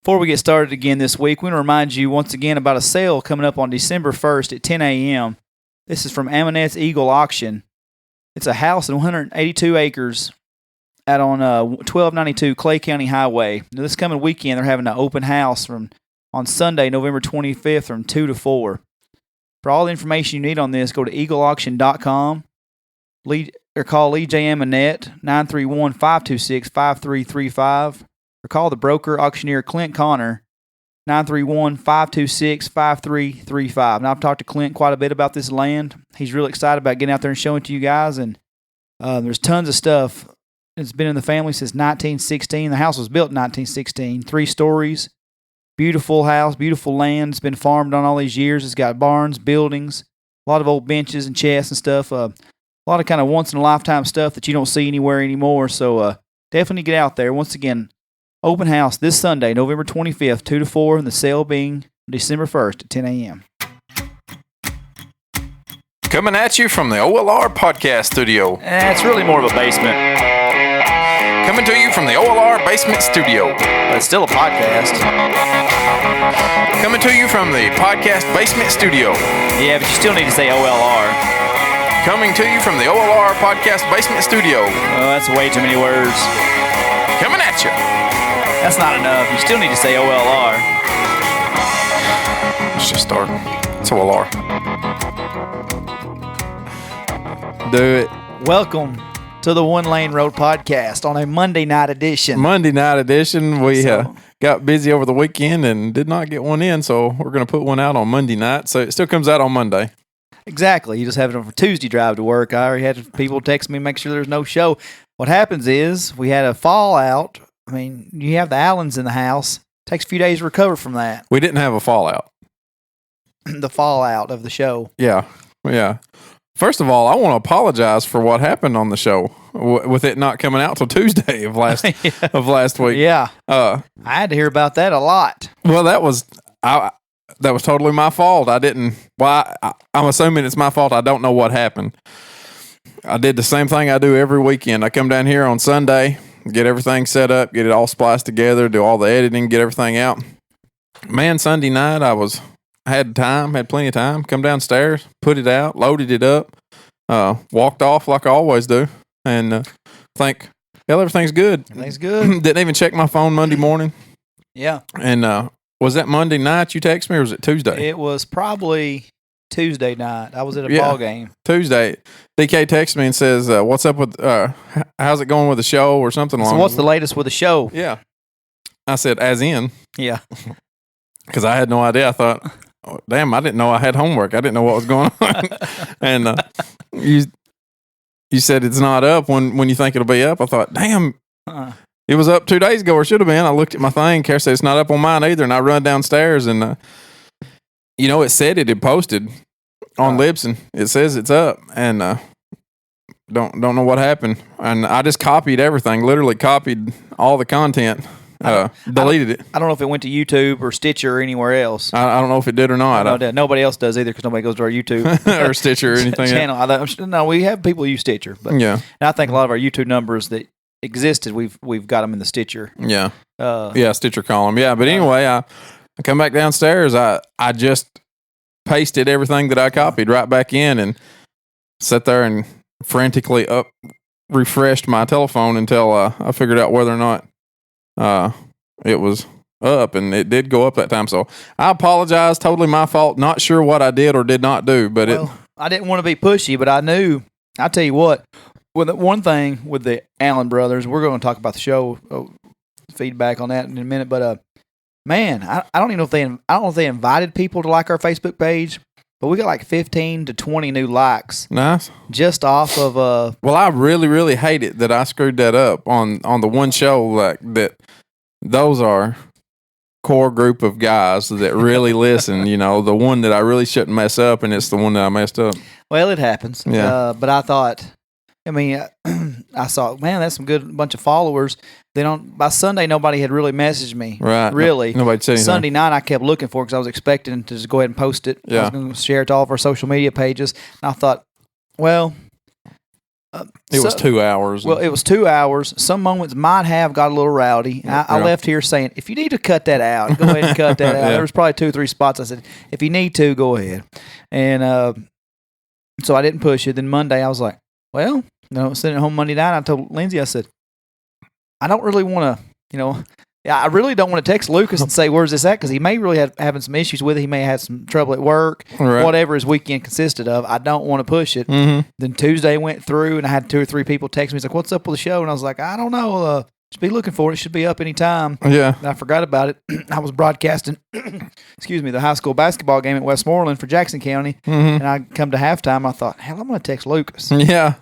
Before we get started again this week, we want to remind you once again about a sale coming up on December 1st at 10 a.m. This is from Amonette's Eagle Auction. It's a house in 182 acres out on 1292 Clay County Highway. Now, this coming weekend, they're having an open house on Sunday, November 25th from 2 to 4. For all the information you need on this, go to eagleauction.com or call Lee J. Amonette, 931-526-5335. Or call the broker auctioneer Clint Connor, 931-526-5335. Now, I've talked to Clint quite a bit about this land. He's really excited about getting out there and showing it to you guys. And there's tons of stuff. It's been in the family since 1916. The house was built in 1916. 3 stories. Beautiful house, beautiful land. It's been farmed on all these years. It's got barns, buildings, a lot of old benches and chests and stuff. A lot of kind of once-in-a-lifetime stuff that you don't see anywhere anymore. So definitely get out there. Once again, open house this Sunday, November 25th, 2 to 4, and the sale being December 1st at 10 a.m. Coming at you from the OLR podcast studio. It's really more of a basement. Coming to you from the OLR basement studio. But it's still a podcast. Coming to you from the podcast basement studio. Yeah, but you still need to say OLR. Coming to you from the OLR podcast basement studio. Oh, that's way too many words. Coming at you. That's not enough. You still need to say OLR. Let's just start. It's OLR. Do it. Welcome to the One Lane Road podcast on a Monday night edition. We got busy over the weekend and did not get one in, so we're going to put one out on Monday night. So it still comes out on Monday. Exactly. You just have it on for Tuesday drive to work. I already had people text me, make sure there's no show. What happens is we had a fallout. I mean, you have the Allens in the house. Takes a few days to recover from that. We didn't have a fallout. The fallout of the show. Yeah. First of all, I want to apologize for what happened on the show with it not coming out till Tuesday of last week. Yeah. I had to hear about that a lot. Well, that was totally my fault. I'm assuming it's my fault. I don't know what happened. I did the same thing I do every weekend. I come down here on Sunday, get everything set up, get it all spliced together, do all the editing, get everything out. Man, Sunday night had plenty of time, come downstairs, put it out, loaded it up, walked off like I always do, and think, hell, everything's good. Everything's good. Didn't even check my phone Monday morning. Yeah. And was that Monday night you text me, or was it Tuesday? It was probably Tuesday night. I was at a ball game. Tuesday. DK texts me and says, what's up with, how's it going with the show or something along. So what's the latest with the show? Yeah. I said, as in. Yeah. Because I had no idea. I thought, oh, damn, I didn't know I had homework. I didn't know what was going on. And you said it's not up when you think it'll be up. I thought, damn, it was up 2 days ago, or should have been. I looked at my thing. Kara said it's not up on mine either. And I run downstairs and, it said it had posted on Libsyn. It says it's up. And don't know what happened. And I just copied everything, literally copied all the content. Deleted it. I don't know if it went to YouTube or Stitcher or anywhere else. I don't know if it did or not. Nobody else does either because nobody goes to our YouTube or Stitcher or anything channel. No, we have people use Stitcher, but yeah, I think a lot of our YouTube numbers that existed, we've got them in the Stitcher. Yeah, Stitcher column. Yeah, but anyway, I come back downstairs. I just pasted everything that I copied right back in and sat there and frantically refreshed my telephone until I figured out whether or not it was up, and it did go up that time. So I apologize. Totally my fault. Not sure what I did or did not do, but I didn't want to be pushy, but I knew. I'll tell you what. With one thing with the Allen brothers, we're going to talk about the show feedback on that in a minute. But man, I don't even know if they invited people to like our Facebook page. But we got like 15 to 20 new likes. Nice. Just off of Well, I really, really hate it that I screwed that up on the one show. Like that, those are core group of guys that really listen. The one that I really shouldn't mess up, and it's the one that I messed up. Well, it happens. Yeah. But I thought, I saw, man, that's some good bunch of followers. By Sunday, nobody had really messaged me. Right. Really. Nobody said anything. Sunday night, I kept looking for it because I was expecting to just go ahead and post it. Yeah. I was going to share it to all of our social media pages. And I thought, well, It was 2 hours. Well, it was 2 hours. Some moments might have got a little rowdy. I left here saying, if you need to cut that out, go ahead and cut that out. Yeah. There was probably 2 or 3 spots. I said, if you need to, go ahead. And so I didn't push it. Then Monday, I was like, well, sitting at home Monday night, I told Lindsay, I said, I don't really want to, I really don't want to text Lucas and say, where's this at? Because he may really have having some issues with it. He may have had some trouble at work, whatever his weekend consisted of. I don't want to push it. Mm-hmm. Then Tuesday went through, and I had 2 or 3 people text me. He's like, what's up with the show? And I was like, I don't know. Just be looking for it. It should be up anytime. Yeah. And I forgot about it. I was broadcasting, the high school basketball game at Westmoreland for Jackson County. Mm-hmm. And I come to halftime. I thought, hell, I'm going to text Lucas. Yeah.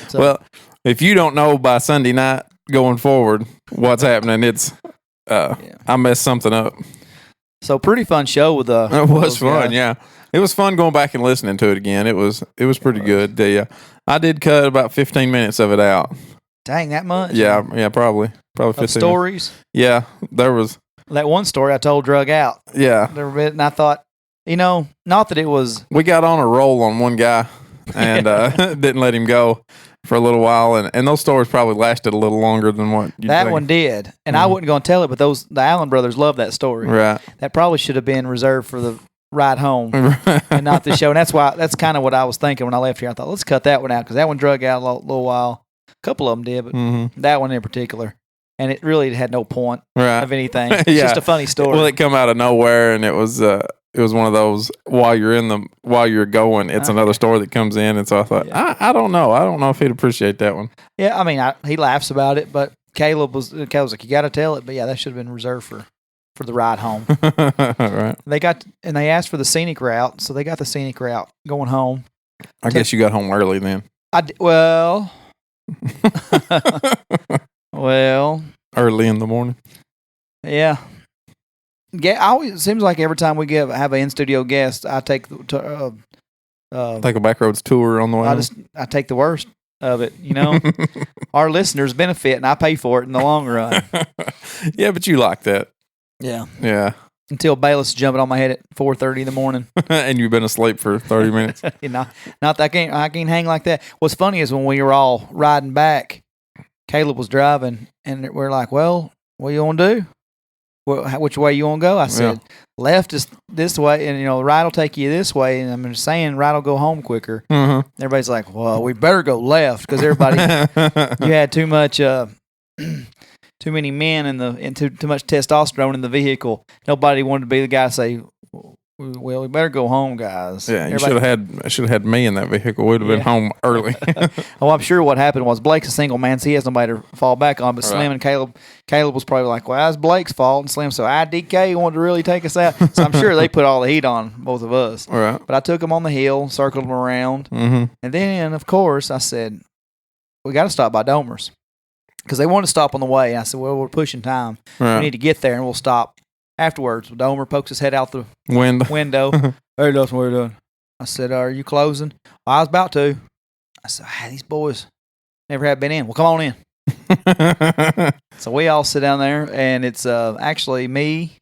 So, well, if you don't know by Sunday night going forward what's happening, it's I messed something up. So pretty fun show with it was fun, yeah. It was fun going back and listening to it again. It was pretty good. I did cut about 15 minutes of it out. Dang, that much? Yeah, probably 15 stories. Yeah, there was that one story I told drug out. Yeah, and I thought, not that it was. We got on a roll on one guy and didn't let him go for a little while, and those stories probably lasted a little longer than what you that think. one did, and I wasn't going to tell it, but the Allen brothers love that story. Right. That probably should have been reserved for the ride home and not the show. And that's kind of what I was thinking when I left here. I thought, let's cut that one out because that one drug out a little while. A couple of them did, but that one in particular, and it really had no point of anything. It's just a funny story. Well, it come out of nowhere, and it was one of those while you're going, it's another story that comes in, and so I thought, I don't know if he'd appreciate that one. Yeah, I mean, he laughs about it, but Caleb was like, you got to tell it, but yeah, that should have been reserved for the ride home. Right. They asked for the scenic route, so they got the scenic route going home. I guess you got home early then. Well, early in the morning. Yeah. It seems like every time we have an in studio guest, I take take a backroads tour on the way. I take the worst of it. Our listeners benefit, and I pay for it in the long run. Yeah, but you like that. Yeah. Yeah. Until Bayless is jumping on my head at 4:30 in the morning, and you've been asleep for 30 minutes. Not that I can't hang like that. What's funny is when we were all riding back, Caleb was driving, and we're like, "Well, what you want to do? Which way you want to go?" I said, "Left is this way, and the right will take you this way." And I'm just saying, right will go home quicker. Mm-hmm. Everybody's like, "Well, we better go left because everybody, you had too much." Too many men and too much testosterone in the vehicle. Nobody wanted to be the guy to say, "Well, we better go home, guys." Yeah, you should have had me in that vehicle. We'd have been home early. Oh, I'm sure what happened was Blake's a single man, so he has nobody to fall back on. But Slim and Caleb was probably like, "Well, that's Blake's fault." And Slim, so IDK wanted to really take us out. So I'm sure they put all the heat on both of us. Right. But I took them on the hill, circled them around, and then of course I said, "We got to stop by Domer's." Because they wanted to stop on the way. I said, well, we're pushing time. Right. We need to get there, and we'll stop afterwards. Domer pokes his head out the window. Hey, Dustin, what are you doing? I said, are you closing? Well, I was about to. I said, these boys never have been in. Well, come on in. So we all sit down there, and it's actually me,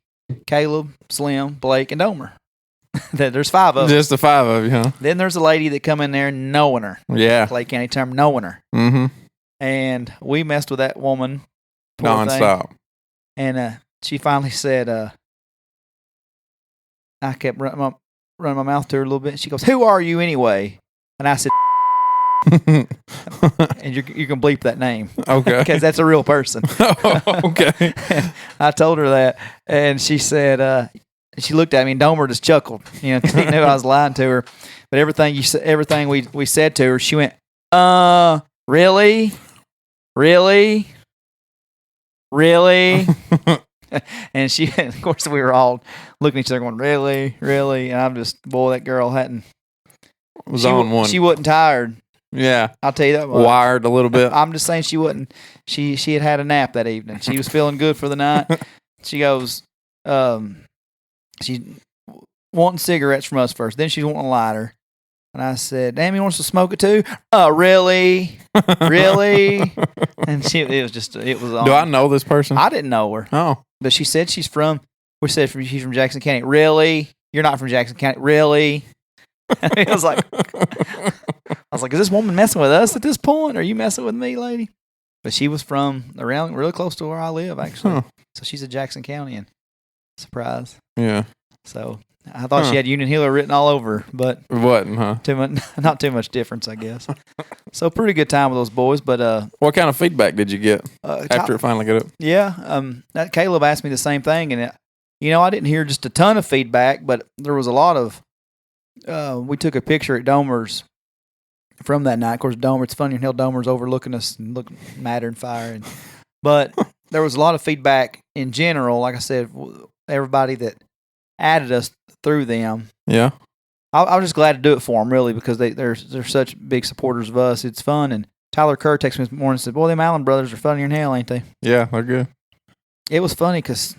Caleb, Slim, Blake, and Domer. There's 5 of us. Just the 5 of you, huh? Then there's a lady that come in there knowing her. Yeah. Clay County term, knowing her. Mm-hmm. And we messed with that woman nonstop. And she finally said, I kept running my mouth to her a little bit. She goes, "Who are you anyway?" And I said, and you can bleep that name. Okay. Because that's a real person. Okay. I told her that. And she said, she looked at me, and Domer just chuckled, because he knew I was lying to her. But everything we said to her, she went, really? Really? Really? And of course, we were all looking at each other going, really? Really? And I'm just, boy, that girl was on one. She wasn't tired. Yeah. I'll tell you that much. Wired a little bit. I'm just saying she wasn't. She had a nap that evening. She was feeling good for the night. She goes, she wanting cigarettes from us first. Then she's wanting a lighter. And I said, "Damn, you want us to smoke it too?" Really? Really? And it was on. Do I know this person? I didn't know her. Oh. But she said she's from Jackson County. Really? You're not from Jackson County? Really? I was like, was like, is this woman messing with us at this point? Are you messing with me, lady? But she was from around really close to where I live, actually. Huh. So she's in Jackson County, and surprise. Yeah. So I thought she had Union Healer written all over, but It wasn't, huh? not too much difference, I guess. So pretty good time with those boys. But What kind of feedback did you get after it finally got up? yeah, that Caleb asked me the same thing, and I didn't hear just a ton of feedback, but there was a lot of. We took a picture at Domer's from that night. Of course, it's funny how Domer's overlooking us and looking madder and fire. But there was a lot of feedback in general. Like I said, everybody that added us through them. Yeah. I was just glad to do it for them, really, because they're such big supporters of us. It's fun. And Tyler Kerr texted me this morning and said, boy, them Allen brothers are funnier than hell, ain't they? Yeah, they're good. It was funny because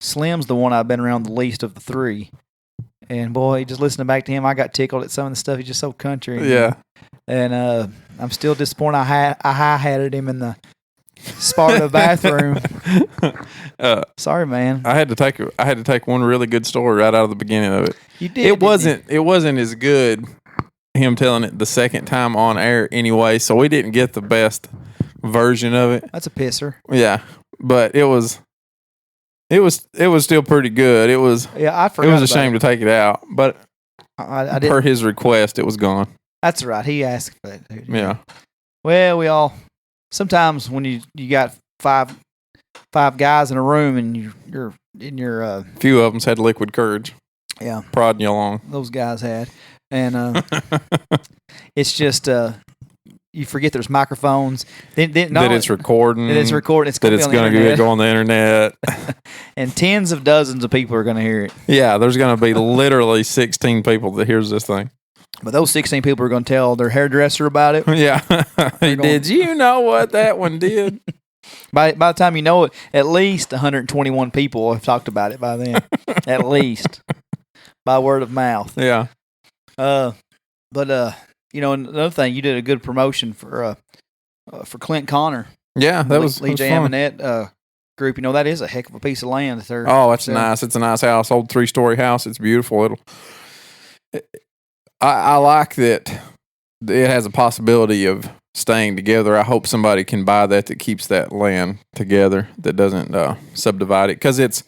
Slim's the one I've been around the least of the three. And boy, just listening back to him, I got tickled at some of the stuff. He's just so country. Yeah. And I'm still disappointed. I high-hatted him in the Sparta bathroom. Sorry, man. I had to take one really good story right out of the beginning of it. You did. It wasn't as good, him telling it the second time on air anyway, so we didn't get the best version of it. That's a pisser. Yeah. But it was still pretty good. It was I forgot. It was a shame to take it out, but I per his request, it was gone. That's right. He asked for that, dude. Yeah. Well, sometimes when you got five guys in a room and you're in your A few of them had liquid courage. Yeah, prodding you along. Those guys had, and it's just you forget there's microphones. That it's recording. That it's recording. It's that it's going to go on the internet. And tens of dozens of people are going to hear it. Yeah, there's going to be literally 16 people that hears this thing. But those 16 people are going to tell their hairdresser about it. Yeah. Did you know what that one did? By the time you know it, at least 121 people have talked about it by then. At least. By word of mouth. Yeah. But another thing, you did a good promotion for Clint Connor. Yeah, that was Lee Jam and that group. That is a heck of a piece of land. It's nice. It's a nice house, old 3-story house. It's beautiful. I like that it has a possibility of staying together. I hope somebody can buy that keeps that land together, that doesn't subdivide it, because it's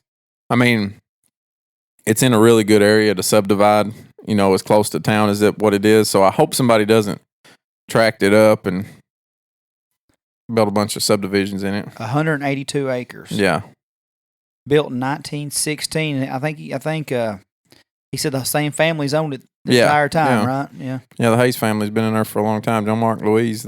in a really good area to subdivide. As close to town as what it is. So I hope somebody doesn't tract it up and build a bunch of subdivisions in it. 182 acres. Yeah. Built in 1916. I think he said the same family's owned it the entire time, right? Yeah. Yeah, the Hayes family's been in there for a long time. John, Mark, Louise.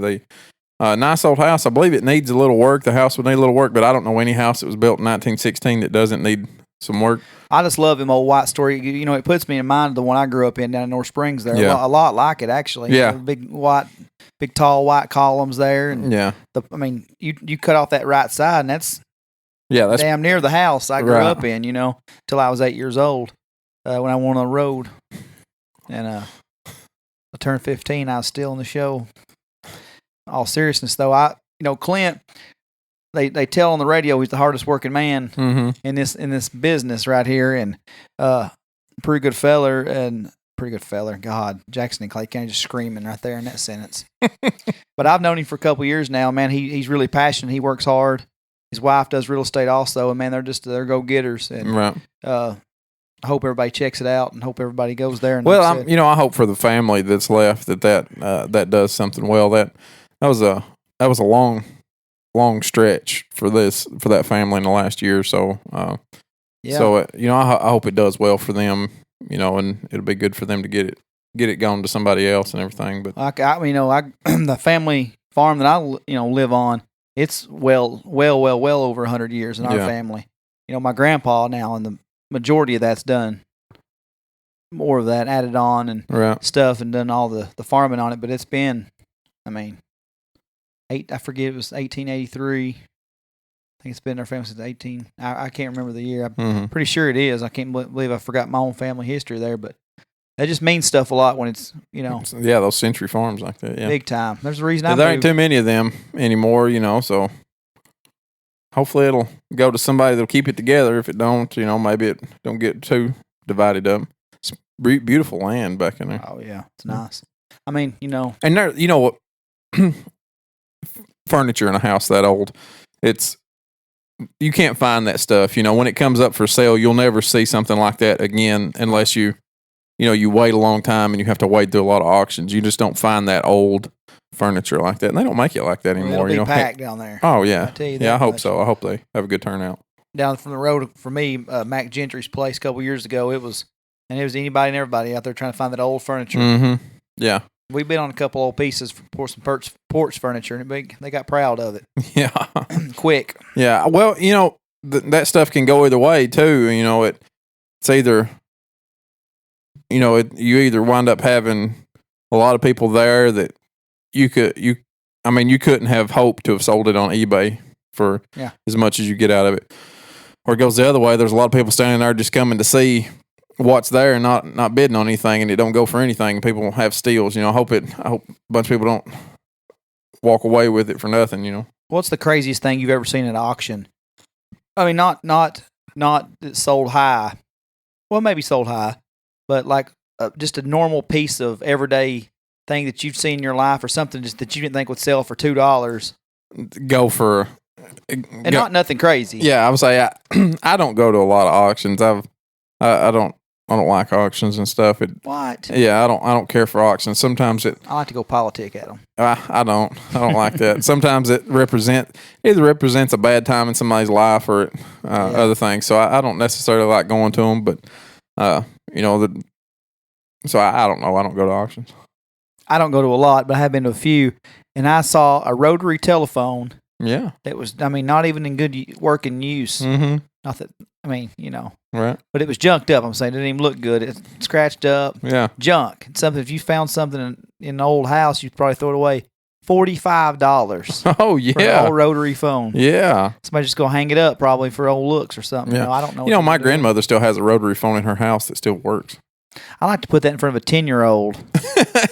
Nice old house. I believe it needs a little work. The house would need a little work, but I don't know any house that was built in 1916 that doesn't need some work. I just love him old white story. It puts me in mind of the one I grew up in down in North Springs there. Yeah. A lot like it, actually. Yeah. Big tall white columns there. And yeah. You cut off that right side, and that's damn near the house I grew up in, till I was 8 years old when I went on the road. And I turned 15. I was still in the show. All seriousness, though, Clint, They tell on the radio he's the hardest working man in this business right here, and pretty good feller. God, Jackson and Clay County just screaming right there in that sentence. But I've known him for a couple of years now, man. He's really passionate. He works hard. His wife does real estate also, and man, they're go getters. And right. I hope everybody checks it out, and hope everybody goes there. And I hope for the family that's left that does something well. That was a long stretch for that family in the last year or so. So I hope it does well for them, and it'll be good for them to get it going to somebody else and everything. But the family farm that I live on, it's well over 100 years in our family. My grandpa now, and the majority of that's done. More of that added on and stuff, and done all the farming on it. But it's been, I forget, it was 1883. I think it's been in our family since 18. I can't remember the year. I'm pretty sure it is. I can't believe I forgot my own family history there, but that just means stuff a lot when it's, Yeah, those century farms like that, yeah. Big time. There's a reason there ain't too many of them anymore, so hopefully it'll go to somebody that'll keep it together. If it don't, maybe it don't get too divided up. It's beautiful land back in there. Oh, yeah. It's nice. I mean, you know, And there, you know what? Furniture in a house that old, you can't find that stuff. You know, when it comes up for sale, you'll never see something like that again unless you wait a long time and you have to wade through a lot of auctions. You just don't find that old furniture like that, and they don't make it like that anymore. it'll be packed down there. Oh yeah, I tell you yeah. I that hope much. so. I hope they have a good turnout. Down from the road for me, Mac Gentry's place a couple years ago. It was anybody and everybody out there trying to find that old furniture. Mm-hmm. Yeah. We've been on a couple old pieces for some porch furniture, and they got proud of it. Yeah. Quick. Yeah. Well, you know, that stuff can go either way too. You know, it's either, you know, you either wind up having a lot of people there that you couldn't have hoped to have sold it on eBay for as much as you get out of it. Or it goes the other way. There's a lot of people standing there just coming to see what's there and not bidding on anything, and it don't go for anything. And people have steals. You know, I hope a bunch of people don't walk away with it for nothing. You know, what's the craziest thing you've ever seen at auction? I mean, not that sold high. Well, maybe sold high, but like just a normal piece of everyday thing that you've seen in your life, or something just that you didn't think would sell for $2. Go for. And not nothing crazy. Yeah, I would say I don't go to a lot of auctions. I don't like auctions and stuff. What? Yeah, I don't care for auctions. Sometimes I like to go politic at them. I don't like that. Sometimes it either represents a bad time in somebody's life or other things. So I don't necessarily like going to them, but you know, so I don't know. I don't go to auctions. I don't go to a lot, but I have been to a few, and I saw a rotary telephone. Yeah. That was, I mean, not even in good working use. Mm-hmm. Not that, I mean, you know. Right. But it was junked up, I'm saying. It didn't even look good. It's scratched up. Yeah. Junk. It's something, if you found something in an old house, you'd probably throw it away. $45. Oh, yeah. For an old rotary phone. Yeah. Somebody just going to hang it up probably for old looks or something. Yeah. You know, I don't know. You know, my grandmother still has a rotary phone in her house that still works. I like to put that in front of a 10-year-old.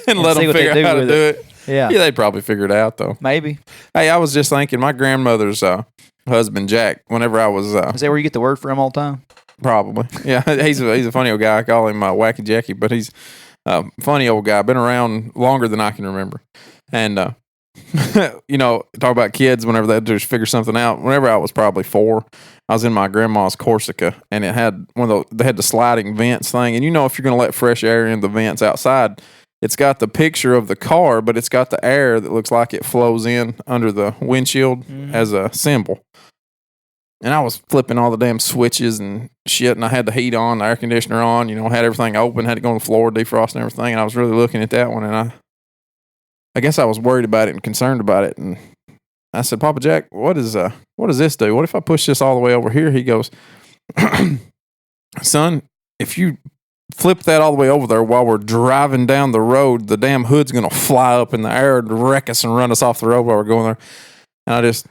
and let them figure out how to do it. Yeah. Yeah, they'd probably figure it out, though. Maybe. Hey, I was just thinking, my grandmother's husband, Jack, whenever I was... Is that where you get the word from all the time? Probably. Yeah, he's a funny old guy. I call him Wacky Jackie, but he's a funny old guy. Been around longer than I can remember. And, you know, talk about kids whenever they had to just figure something out. Whenever I was probably 4, I was in my grandma's Corsica, and it had they had the sliding vents thing. And you know, if you're going to let fresh air in the vents outside, it's got the picture of the car, but it's got the air that looks like it flows in under the windshield as a symbol. And I was flipping all the damn switches and shit, and I had the heat on, the air conditioner on, you know, had everything open, had to go on the floor, defrost and everything. And I was really looking at that one, and I guess I was worried about it and concerned about it. And I said, Papa Jack, what does this do? What if I push this all the way over here? He goes, son, if you flip that all the way over there while we're driving down the road, the damn hood's going to fly up in the air and wreck us and run us off the road while we're going there. And I just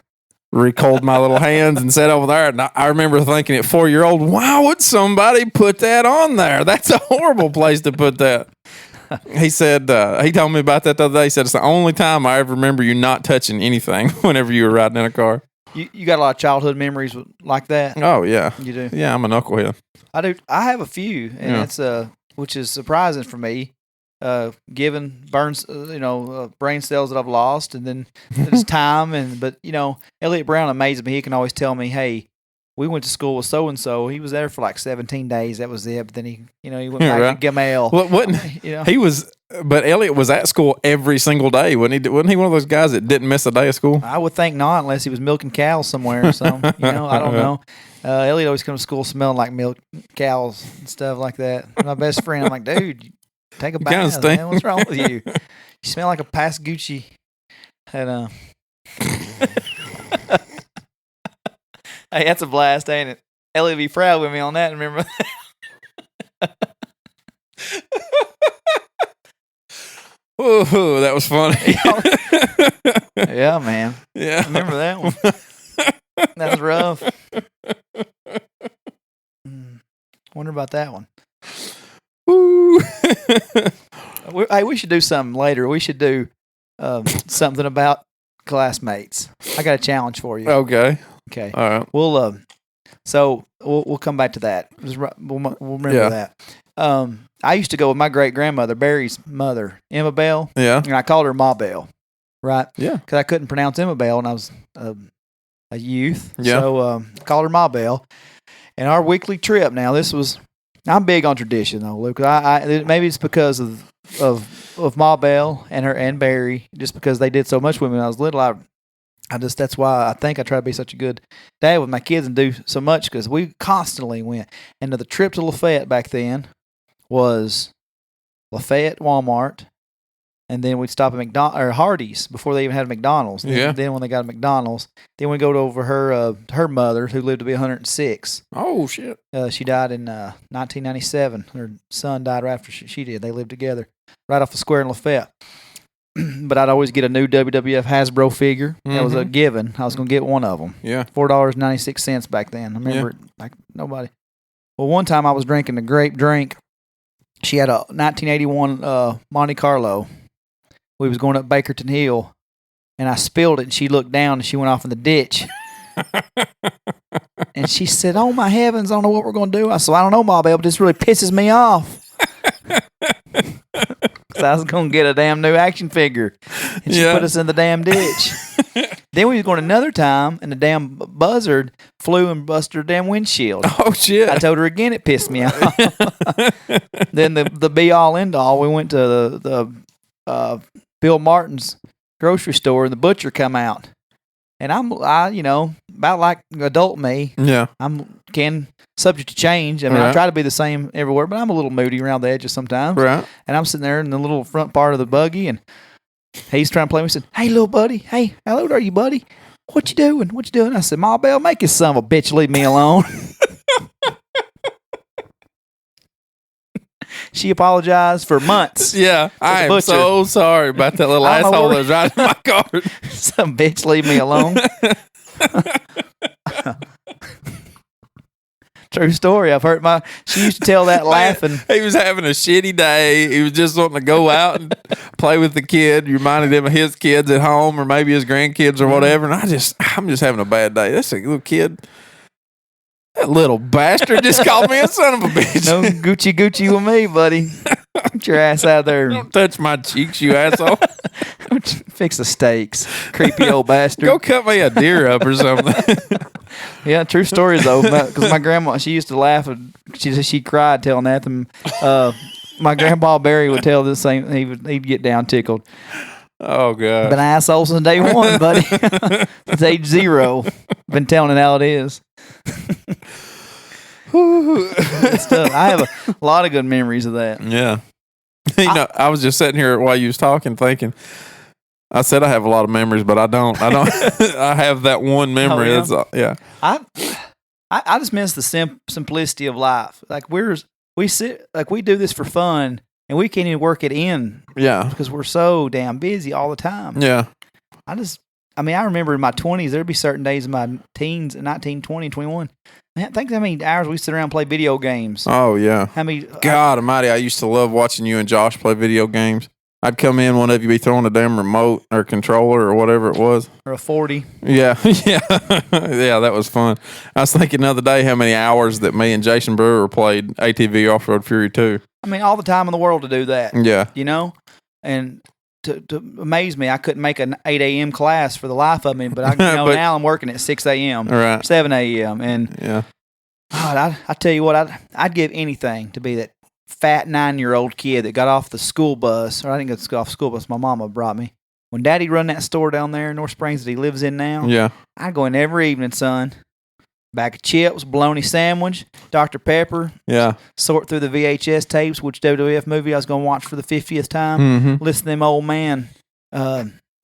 recoiled my little hands and sat over there. And I remember thinking at 4-year-old, why would somebody put that on there? That's a horrible place to put that. He said, he told me about that the other day. He said, it's the only time I ever remember you not touching anything whenever you were riding in a car. You got a lot of childhood memories like that? Oh, yeah. You do? Yeah, I'm a knucklehead. I do. I have a few, and it's which is surprising for me, given burns, brain cells that I've lost, and then it's time. But you know, Elliot Brown amazes me. He can always tell me, "Hey, we went to school with so and so. He was there for like 17 days. That was it." But then he went back to Gamel. Well, he was? But Elliot was at school every single day. Wasn't he one of those guys that didn't miss a day of school? I would think not, unless he was milking cows somewhere or something. I don't know. Elliot always comes to school smelling like milk cows and stuff like that. My best friend, I'm like, dude, take a bath. Man, what's wrong with you? You smell like a past Gucci. And hey, that's a blast, ain't it? Elliot be proud with me on that. Remember that? Ooh, that was funny. Yeah, man. Yeah. I remember that one. That was rough. Wonder about that one. Ooh. Hey, we should do something later. We should do something about classmates. I got a challenge for you. Okay. Okay. All right. We'll come back to that. We'll remember that. I used to go with my great grandmother, Barry's mother, Emma Bell, Yeah. and I called her Ma Bell, right? Yeah. Because I couldn't pronounce Emma Bell when I was a youth. Yeah. So called her Ma Bell. And our weekly trip now, I'm big on tradition though, Luke. Maybe it's because of Ma Bell and Barry, just because they did so much with me when I was little. That's why I think I try to be such a good dad with my kids and do so much, because we constantly went. And the trip to Lafayette back then was Lafayette, Walmart, and then we'd stop at Hardee's before they even had a McDonald's. Then when they got a McDonald's, then we'd go to over her mother, who lived to be 106. Oh, shit. She died in 1997. Her son died right after she did. They lived together right off the square in Lafayette. But I'd always get a new WWF Hasbro figure. That was a given. I was going to get one of them. Yeah. $4.96 back then. I remember it like nobody. Well, one time I was drinking a grape drink. She had a 1981 Monte Carlo. We was going up Bakerton Hill, and I spilled it, and she looked down, and she went off in the ditch. And she said, "Oh, my heavens, I don't know what we're going to do." I said, "I don't know, Ma Bell, but this really pisses me off." Because I was going to get a damn new action figure. And she put us in the damn ditch. Then we was going another time, and the damn buzzard flew and busted her damn windshield. Oh, shit. I told her again it pissed me off. Then the be-all, end-all, we went to the Bill Martin's grocery store, and the butcher come out. And I about like adult me. Yeah. I'm subject to change. I mean, I try to be the same everywhere, but I'm a little moody around the edges sometimes. Right. And I'm sitting there in the little front part of the buggy, and he's trying to play me. He said, "Hey, little buddy. Hey, how old are you, buddy? What you doing? What you doing?" I said, "Ma Bell, make his son of a bitch leave me alone." She apologized for months. Yeah, I am so sorry about that little asshole that was riding my car. Some bitch, leave me alone. True story. I've heard she used to tell that laughing. He was having a shitty day. He was just wanting to go out and play with the kid. You reminded him of his kids at home, or maybe his grandkids or whatever. And I'm just having a bad day. That's a little kid. That little bastard just called me a son of a bitch. No Gucci with me, buddy. Get your ass out of there. Don't touch my cheeks, you asshole. Fix the steaks. Creepy old bastard. Go cut me a deer up or something. Yeah, true story though. Because my grandma, she used to laugh. She cried telling that. And, my grandpa Barry would tell the same. He'd get down tickled. Oh, God. Been an asshole since day one, buddy. Since age 0. Been telling it how it is. I have a lot of good memories of that. Yeah. I was just sitting here while you was talking thinking, I said I have a lot of memories, but I don't. I have that one memory. Oh, yeah? I just miss the simplicity of life. Like we do this for fun, and we can't even work it in. Yeah. Because we're so damn busy all the time. Yeah. I remember in my 20s, there'd be certain days in my teens, 19, 20, 21. Man, think how many hours we sit around and play video games. Oh, yeah. How many? God almighty, I used to love watching you and Josh play video games. I'd come in, one of you be throwing a damn remote or controller or whatever it was. Or a 40. Yeah. Yeah. Yeah, that was fun. I was thinking the other day how many hours that me and Jason Brewer played ATV Off-Road Fury 2. I mean, all the time in the world to do that. Yeah. You know? And to amaze me, I couldn't make an 8 a.m. class for the life of me, but now I'm working at 6 a.m. Right. 7 a.m. And yeah. God, I tell you what, I'd give anything to be that fat 9-year-old kid that got off the school bus, or I didn't get off the school bus, my mama brought me. When Daddy run that store down there in North Springs that he lives in now, yeah, I'd go in every evening, son. Bag of chips, bologna sandwich, Dr. Pepper. Yeah. Sort through the VHS tapes, which WWF movie I was going to watch for the 50th time. Listen to them old man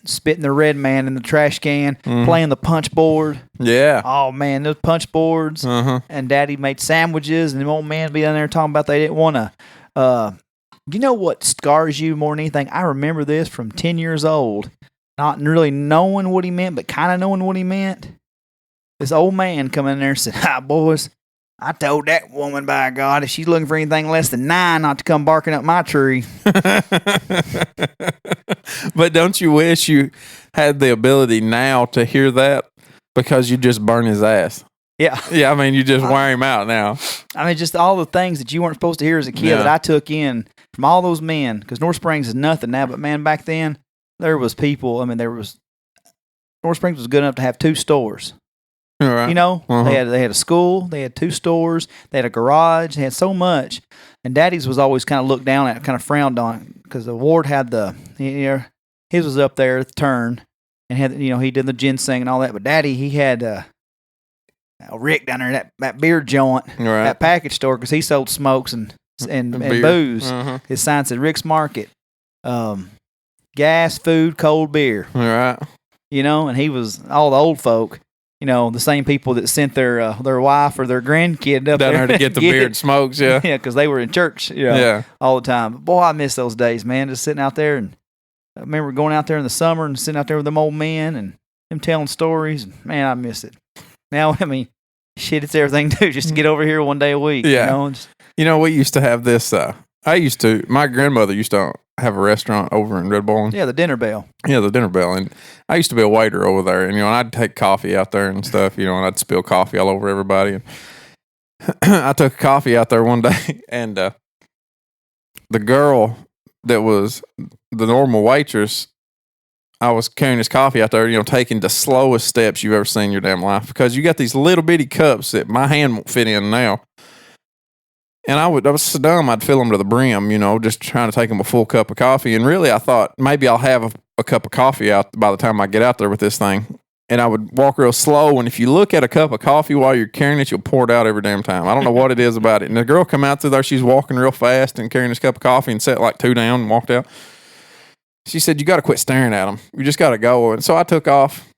spitting the red man in the trash can, playing the punch board. Yeah. Oh, man, those punch boards. And Daddy made sandwiches, and them old man be down there talking about they didn't want to. You know what scars you more than anything? I remember this from 10 years old, not really knowing what he meant, but kind of knowing what he meant. This old man come in there and said, "Hi, boys, I told that woman, by God, if she's looking for anything less than 9, not to come barking up my tree." But don't you wish you had the ability now to hear that, because you just burn his ass? Yeah. Yeah, I mean, you just wear him out now. I mean, just all the things that you weren't supposed to hear as a kid that I took in from all those men. Because North Springs is nothing now, but man, back then there was people. I mean, North Springs was good enough to have 2 stores. Right. You know, they had a school, they had 2 stores, they had a garage, they had so much. And Daddy's was always kind of looked down at, kind of frowned on, because the Ward had his was up there at the turn, and had he did the ginseng and all that. But Daddy, he had Rick down there, that beer joint, that package store, because he sold smokes and booze. His sign said Rick's Market, gas, food, cold beer. Right. And he was all the old folk. The same people that sent their wife or their grandkid up down there to get the beer and smokes, yeah. Yeah, because they were in church, all the time. But boy, I miss those days, man, just sitting out there. And I remember going out there in the summer and sitting out there with them old men and them telling stories. And, man, I miss it. Now, I mean, shit, it's everything, too, just to get over here one day a week. Yeah. We used to have this, my grandmother used to have a restaurant over in Red Bull. Yeah, the Dinner Bell. Yeah, the Dinner Bell. And I used to be a waiter over there. And, I'd take coffee out there and stuff, and I'd spill coffee all over everybody. And I took coffee out there one day, and the girl that was the normal waitress, I was carrying this coffee out there, taking the slowest steps you've ever seen in your damn life, because you got these little bitty cups that my hand won't fit in now. And I was so dumb, I'd fill them to the brim, just trying to take them a full cup of coffee. And really, I thought maybe I'll have a cup of coffee out by the time I get out there with this thing. And I would walk real slow. And if you look at a cup of coffee while you're carrying it, you'll pour it out every damn time. I don't know what it is about it. And the girl come out through there, she's walking real fast and carrying this cup of coffee and set like 2 down and walked out. She said, "You got to quit staring at them. You just got to go." And so I took off,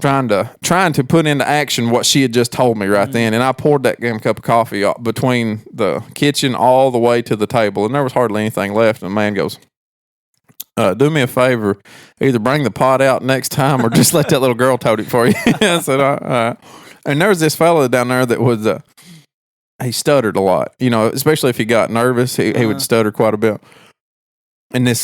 trying to put into action what she had just told me right then. And I poured that damn cup of coffee between the kitchen all the way to the table, and there was hardly anything left. And the man goes, "Do me a favor, either bring the pot out next time or just let that little girl tote it for you." I said, "All right." And there was this fella down there that was, he stuttered a lot, especially if he got nervous, he would stutter quite a bit. And it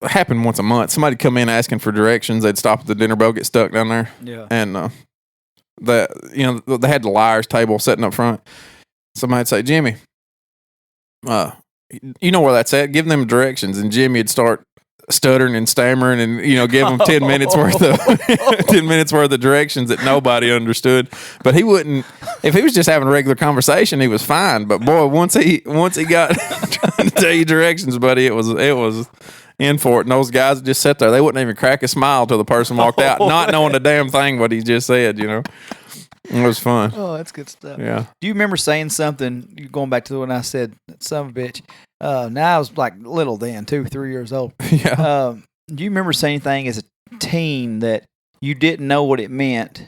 happened once a month. Somebody come in asking for directions. They'd stop at the Dinner Bell, get stuck down there. Yeah. And they had the liar's table sitting up front. Somebody'd say, "Jimmy, you know where that's at? Give them directions." And Jimmy would start stuttering and stammering and give them 10 minutes worth of 10 minutes worth of directions that nobody understood. But he wouldn't. If he was just having a regular conversation, he was fine. But boy, once he got trying to tell you directions, buddy, it was in for it. And those guys would just sit there. They wouldn't even crack a smile till the person walked out, not knowing a damn thing what he just said. It was fun. Oh, that's good stuff. Yeah. Do you remember saying something? You're going back to when I said, "Son of a bitch." Now I was like little then, 2, 3 years old. Yeah. Do you remember saying anything as a teen that you didn't know what it meant?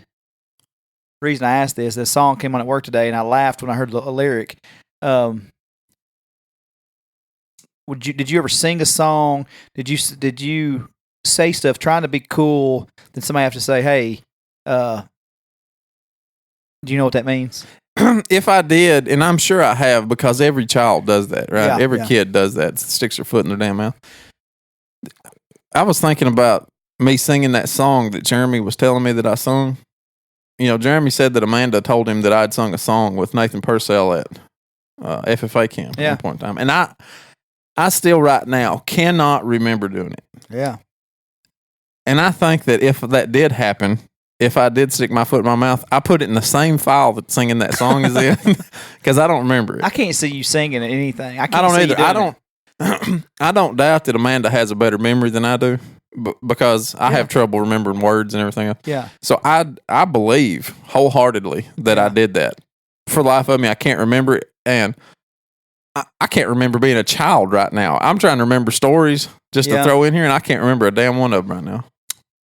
The reason I asked this song came on at work today, and I laughed when I heard a lyric. Did you ever sing a song? Did you say stuff trying to be cool? Then somebody have to say, "Hey, do you know what that means?" If I did, and I'm sure I have, because every child does that, right? Every kid does that, sticks their foot in their damn mouth. I was thinking about me singing that song that Jeremy was telling me that I sung. Jeremy said that Amanda told him that I'd sung a song with Nathan Purcell at FFA camp at one point in time. And I still right now cannot remember doing it. Yeah. And I think that if that did happen, if I did stick my foot in my mouth, I put it in the same file that singing that song is in, because I don't remember it. I can't see you singing anything. I don't either. I don't doubt that Amanda has a better memory than I do, because I have trouble remembering words and everything else. Yeah. So I believe wholeheartedly that I did that. For the life of me, I can't remember it, and I can't remember being a child right now. I'm trying to remember stories just to throw in here, and I can't remember a damn one of them right now.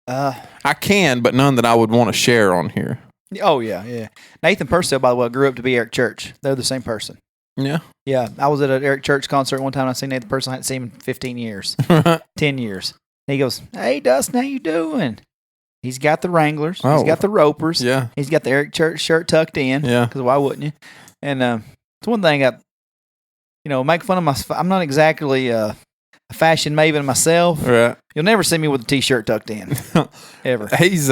I can, but none that I would want to share on here. Oh, yeah. Nathan Purcell, by the way, grew up to be Eric Church. They're the same person. Yeah. Yeah. I was at an Eric Church concert one time, and I seen Nathan Purcell. I hadn't seen him in 15 years, 10 years. And he goes, "Hey, Dustin, how you doing?" He's got the Wranglers. He's got the Ropers. Yeah. He's got the Eric Church shirt tucked in. Yeah. Because why wouldn't you? And it's one thing make fun of I'm not exactly a fashion maven myself. Right. You'll never see me with a t-shirt tucked in. Ever. He's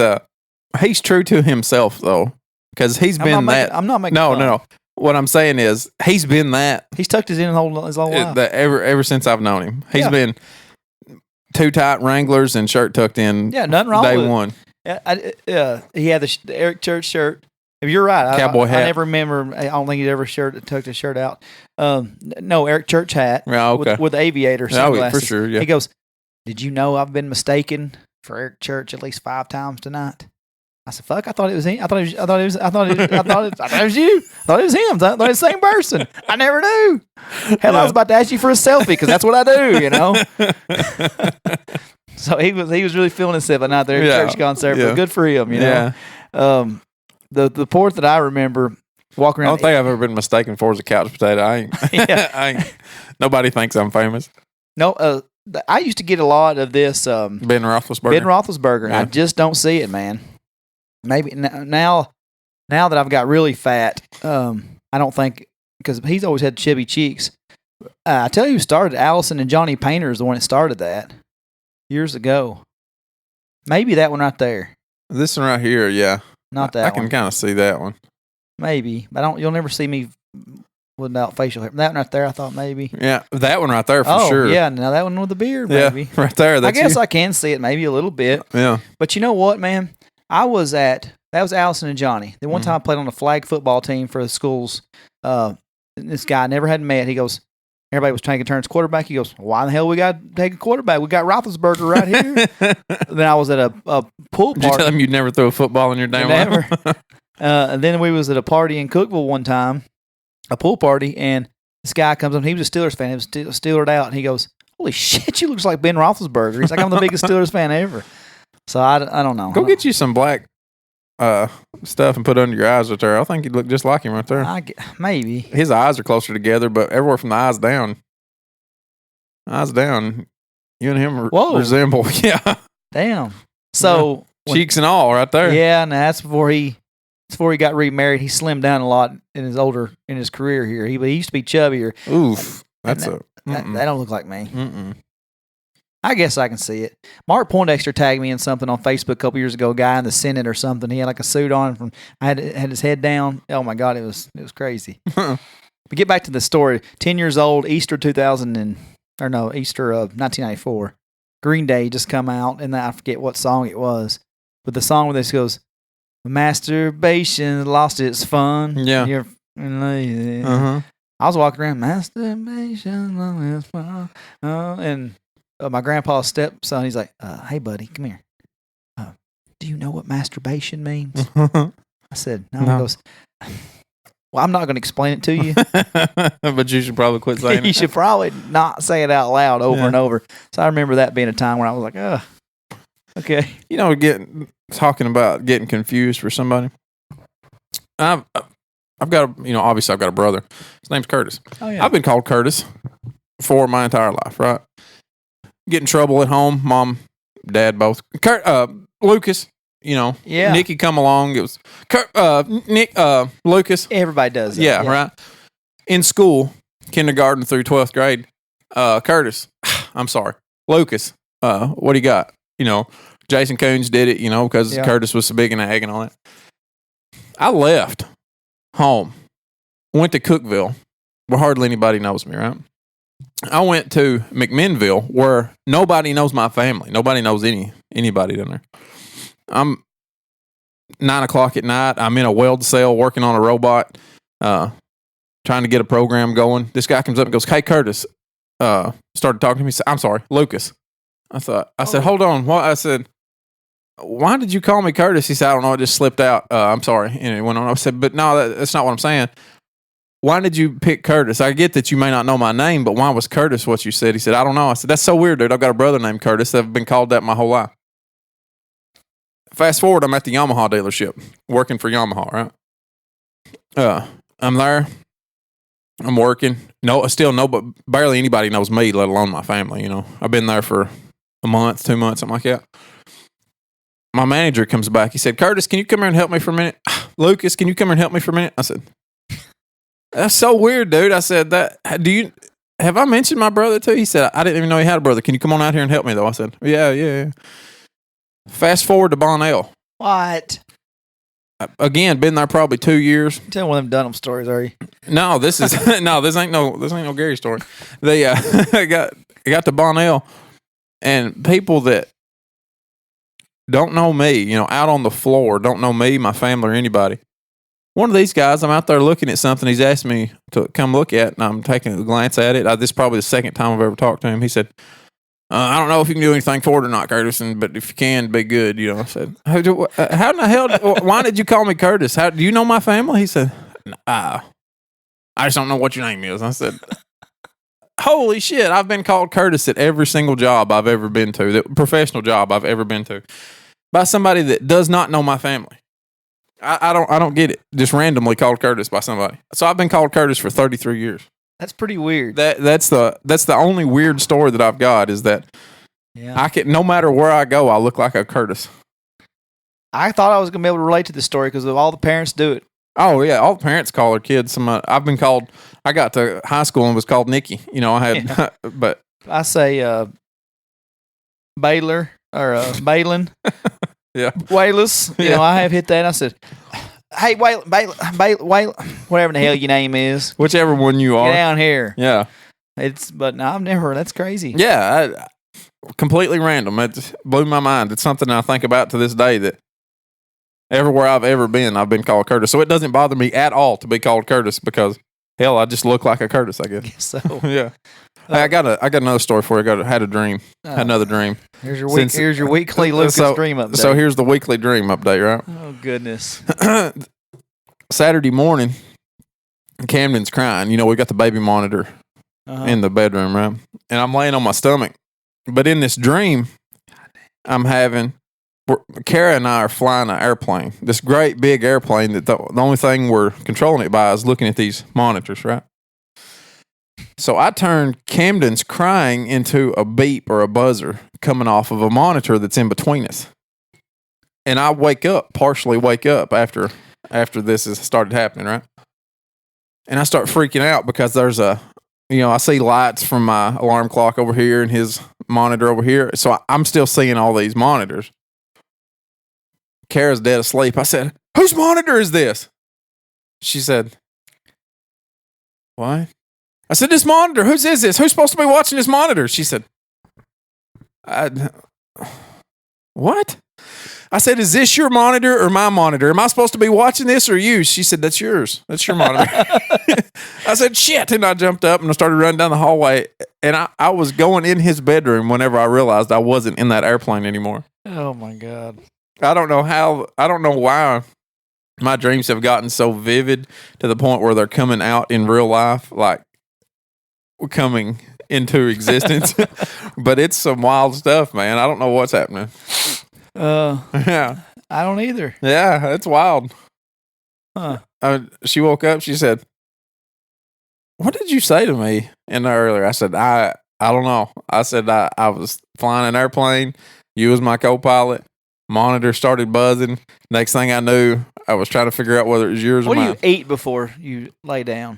he's true to himself though, because he's been that. I'm not making no, fun. no, no. What I'm saying is he's been that. He's tucked his in his whole life. Ever since I've known him. He's Yeah. been too tight Wranglers and shirt tucked in. Yeah, nothing wrong day with it. one. He had the Eric Church shirt. If you're right, Cowboy hat. I never remember. I don't think he ever tucked his shirt out. No, Eric Church hat. Yeah, okay. With the aviator Oh, sunglasses. for sure. Yeah. He goes, "Did you know I've been mistaken for Eric Church at least 5 times tonight?" I said, "Fuck! I thought it was him. I thought it was you. I thought it was him. I thought it was the same person. I never knew. Hell, I was about to ask you for a selfie because that's what I do, you know." So he was really feeling himself at night there at church concert, but good for him, you know. Yeah. The port that I remember walking I around. don't think I've ever been mistaken for as a couch potato. I ain't. Yeah. I ain't. Nobody thinks I'm famous. No, I used to get a lot of this. Ben Roethlisberger. Ben Roethlisberger. Yeah. I just don't see it, man. Maybe now that I've got really fat, I don't think, because he's always had chubby cheeks. I tell you who started Allison and Johnny Painter is the one that started that years ago. Maybe that one right there. This one right here, yeah. Not that I one. can kind of see that one. Maybe, but you'll never see me without facial hair. That one right there, I thought maybe. Yeah, that one right there for sure. Yeah, now that one with the beard, Yeah, maybe. right there. That's I guess you. I can see it maybe a little bit. Yeah. But you know what, man? That was Allison and Johnny. The one time I played on a flag football team for the schools. This guy I never had met. He goes, everybody was taking turns quarterback. He goes, why the hell we got to take a quarterback? We got Roethlisberger right here. Then I was at a pool party. Did you tell him you'd never throw a football in your damn life? Never. And then we was at a party in Cookeville one time, a pool party, and this guy comes up. He was a Steelers fan. He was Steelered out, and he goes, "Holy shit, you looks like Ben Roethlisberger." He's like, "I'm the biggest Steelers fan ever." So I don't know. Go get you some black stuff and put under your eyes right there. I think you'd look just like him right there. Maybe. His eyes are closer together, but everywhere from the eyes down, you and him resemble. Yeah. Damn. So cheeks and all right there. Yeah, and that's before he got remarried. He slimmed down a lot in his career here. He used to be chubbier. Oof. That don't look like me. Mm-mm. I guess I can see it. Mark Poindexter tagged me in something on Facebook a couple years ago. A guy in the Senate or something. He had like a suit on. I had his head down. Oh my God, it was crazy. But get back to the story. 10 years old, Easter of 1994. Green Day just come out, and I forget what song it was. But the song where this goes, "Masturbation lost its fun." Yeah. I was walking around, "Masturbation lost its fun," and my grandpa's stepson, he's like, "Hey, buddy, come here. Do you know what masturbation means?" I said, "No." He goes, "Well, I'm not going to explain it to you." But you should probably quit saying it. You should probably not say it out loud over and over. So I remember that being a time where I was like, okay. You know, talking about getting confused for somebody. I've got obviously I've got a brother. His name's Curtis. Oh yeah. I've been called Curtis for my entire life, right? Get in trouble at home, mom, dad, both. Lucas, Yeah. Nicky come along. It was Nick, Lucas. Everybody does that. Yeah, right. In school, kindergarten through 12th grade, Curtis, I'm sorry, Lucas, what do you got? Jason Coons did it, because Curtis was so big and ag and all that. I left home, went to Cookeville, where hardly anybody knows me, right? I went to McMinnville, where nobody knows my family. Nobody knows anybody down there. I'm 9 o'clock at night. I'm in a weld cell working on a robot, trying to get a program going. This guy comes up and goes, "Hey, Curtis." Started talking to me. Said, "I'm sorry, Lucas." I said, "Hold on." What? I said, "Why did you call me Curtis?" He said, "I don't know. It just slipped out. I'm sorry." And it went on. I said, "But no, that's not what I'm saying. Why did you pick Curtis? I get that you may not know my name, but why was Curtis what you said?" He said, "I don't know." I said, "That's so weird, dude. I've got a brother named Curtis. I've been called that my whole life." Fast forward, I'm at the Yamaha dealership, working for Yamaha, right? I'm there. I'm working. But barely anybody knows me, let alone my family, I've been there for a month, 2 months, something like that. My manager comes back. He said, "Curtis, can you come here and help me for a minute?" "Lucas, can you come here and help me for a minute?" I said, "That's so weird, dude." I said, have I mentioned my brother too?" He said, "I didn't even know he had a brother. Can you come on out here and help me though?" I said, Yeah. Fast forward to Bonnell. What? Again, been there probably 2 years. Tell one of them Dunham stories, are you? No, this is this ain't no Gary story. They got to Bonnell, and people that don't know me, out on the floor, don't know me, my family, or anybody. One of these guys, I'm out there looking at something he's asked me to come look at, and I'm taking a glance at it. This is probably the second time I've ever talked to him. He said, I don't know if you can do anything for it or not, Curtis, but if you can, be good. I said, how in the hell, why did you call me Curtis? Do you know my family? He said, I just don't know what your name is. I said, holy shit, I've been called Curtis at every single job I've ever been to, the professional job I've ever been to, by somebody that does not know my family. I don't get it. Just randomly called Curtis by somebody. So I've been called Curtis for 33 years. That's pretty weird. That's the only weird story that I've got is that I can, no matter where I go, I look like a Curtis. I thought I was gonna be able to relate to this story because all the parents do it. Oh yeah, all the parents call their kids. I've been called. I got to high school and was called Nikki. I had, but I say Baylor or Balin. Yeah. Wayless. I have hit that. And I said, hey, Waylon, whatever the hell your name is. Whichever one you are. Get down here. Yeah. But no, I've never. That's crazy. Yeah. Completely random. It blew my mind. It's something I think about to this day that everywhere I've ever been, I've been called Curtis. So it doesn't bother me at all to be called Curtis because, hell, I just look like a Curtis, I guess. So. Yeah. Hey, I got another story for you. Had a dream. Had another dream. Here's your weekly Lucas dream update. So here's the weekly dream update, right? Oh goodness. Saturday morning, Camden's crying. We got the baby monitor in the bedroom, right? And I'm laying on my stomach. But in this dream, Kara and I are flying an airplane. This great big airplane that the only thing we're controlling it by is looking at these monitors, right? So I turned Camden's crying into a beep or a buzzer coming off of a monitor that's in between us. And I partially wake up after this has started happening, right? And I start freaking out because there's I see lights from my alarm clock over here and his monitor over here. So I'm still seeing all these monitors. Kara's dead asleep. I said, whose monitor is this? She said, what? I said, this monitor, whose is this? Who's supposed to be watching this monitor? She said, what? I said, is this your monitor or my monitor? Am I supposed to be watching this or you? She said, that's yours. That's your monitor. I said, shit. And I jumped up and I started running down the hallway. And I was going in his bedroom whenever I realized I wasn't in that airplane anymore. Oh, my God. I don't know why my dreams have gotten so vivid to the point where they're coming out in real life, like coming into existence. But it's some wild stuff, man. I don't know what's happening. Yeah. I don't either. Yeah, it's wild. Huh. She woke up, she said, what did you say to me in there earlier? I said, I don't know. I said, I was flying an airplane. You was my co-pilot. Monitor started buzzing. Next thing I knew, I was trying to figure out whether it was yours or mine. What do you eat before you lay down?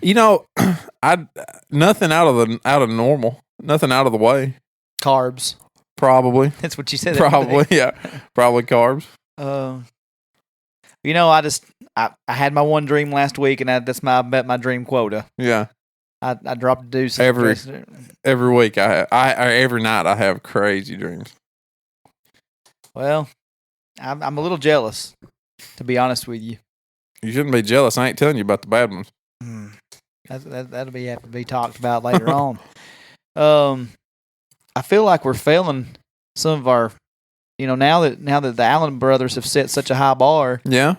Nothing out of normal. Nothing out of the way. Carbs. Probably. That's what you said. Probably, yeah. Probably carbs. I had my one dream last week, and that's my dream quota. Yeah. I dropped a deuce every week. Every night I have crazy dreams. Well, I'm a little jealous, to be honest with you. You shouldn't be jealous. I ain't telling you about the bad ones. That'll have to be talked about later on. I feel like we're failing some of our, now that the Allen brothers have set such a high bar. Yeah.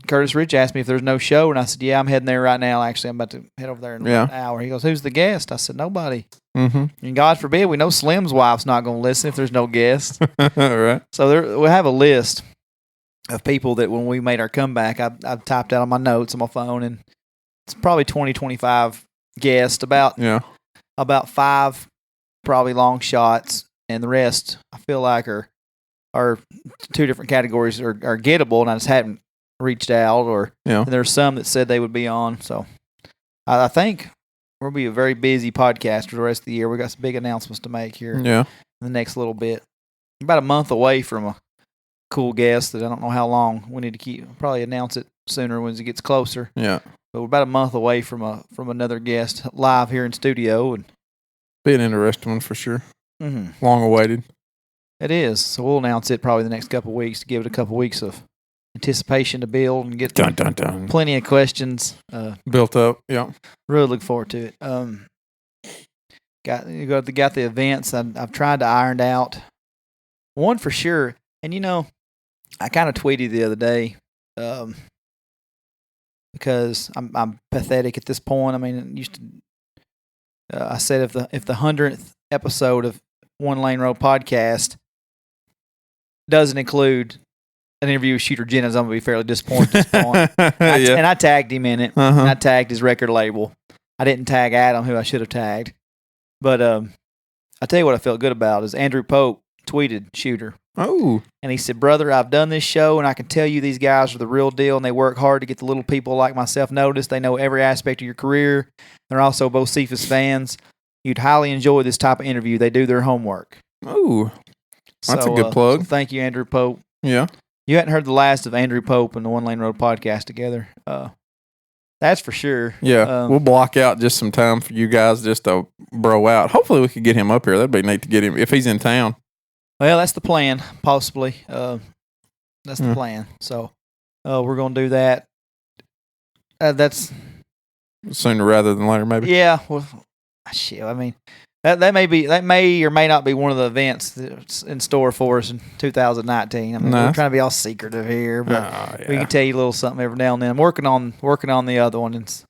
Curtis Rich asked me if there's no show, and I said, yeah, I'm heading there right now. Actually, I'm about to head over there in an hour. He goes, who's the guest? I said, nobody. Mm-hmm. And God forbid, we know Slim's wife's not going to listen if there's no guest. Right. So we have a list of people that when we made our comeback, I typed out on my notes on my phone, and it's probably 20, 25 guests, about 5 probably long shots, and the rest I feel like are 2 different categories are gettable, and I just haven't reached out, and there's some that said they would be on. So I think we'll be a very busy podcast for the rest of the year. We got some big announcements to make here in the next little bit. About a month away from a cool guest that I don't know how long. We need to probably announce it sooner when it gets closer. Yeah. But we're about a month away from another guest live here in studio, and be an interesting one for sure. Mm-hmm. Long awaited. It is. So we'll announce it probably the next couple of weeks to give it a couple of weeks of anticipation to build and get plenty of questions built up. Yeah. Really look forward to it. Got the events. I've tried to iron out one for sure. And I kind of tweeted the other day because I'm pathetic at this point. I mean, I said if the 100th episode of One Lane Road podcast doesn't include an interview with Shooter Jennings, I'm going to be fairly disappointed at this point. And I tagged him in it. Uh-huh. And I tagged his record label. I didn't tag Adam, who I should have tagged. But I tell you what I felt good about is Andrew Pope tweeted Shooter. Oh. And he said, "Brother, I've done this show, and I can tell you these guys are the real deal, and they work hard to get the little people like myself noticed. They know every aspect of your career. They're also both Cephas fans. You'd highly enjoy this type of interview. They do their homework." Oh. That's a good plug. So thank you, Andrew Pope. Yeah. You hadn't heard the last of Andrew Pope and the One Lane Road podcast together. That's for sure. Yeah. We'll block out just some time for you guys just to bro out. Hopefully we could get him up here. That'd be neat to get him if he's in town. Well, that's the plan, possibly. That's the plan. So we're going to do that. That's sooner rather than later, maybe. Yeah. Well, shit. I mean, that may or may not be one of the events that's in store for us in 2019. I mean, we're trying to be all secretive here, but we can tell you a little something every now and then. I'm working on the other one and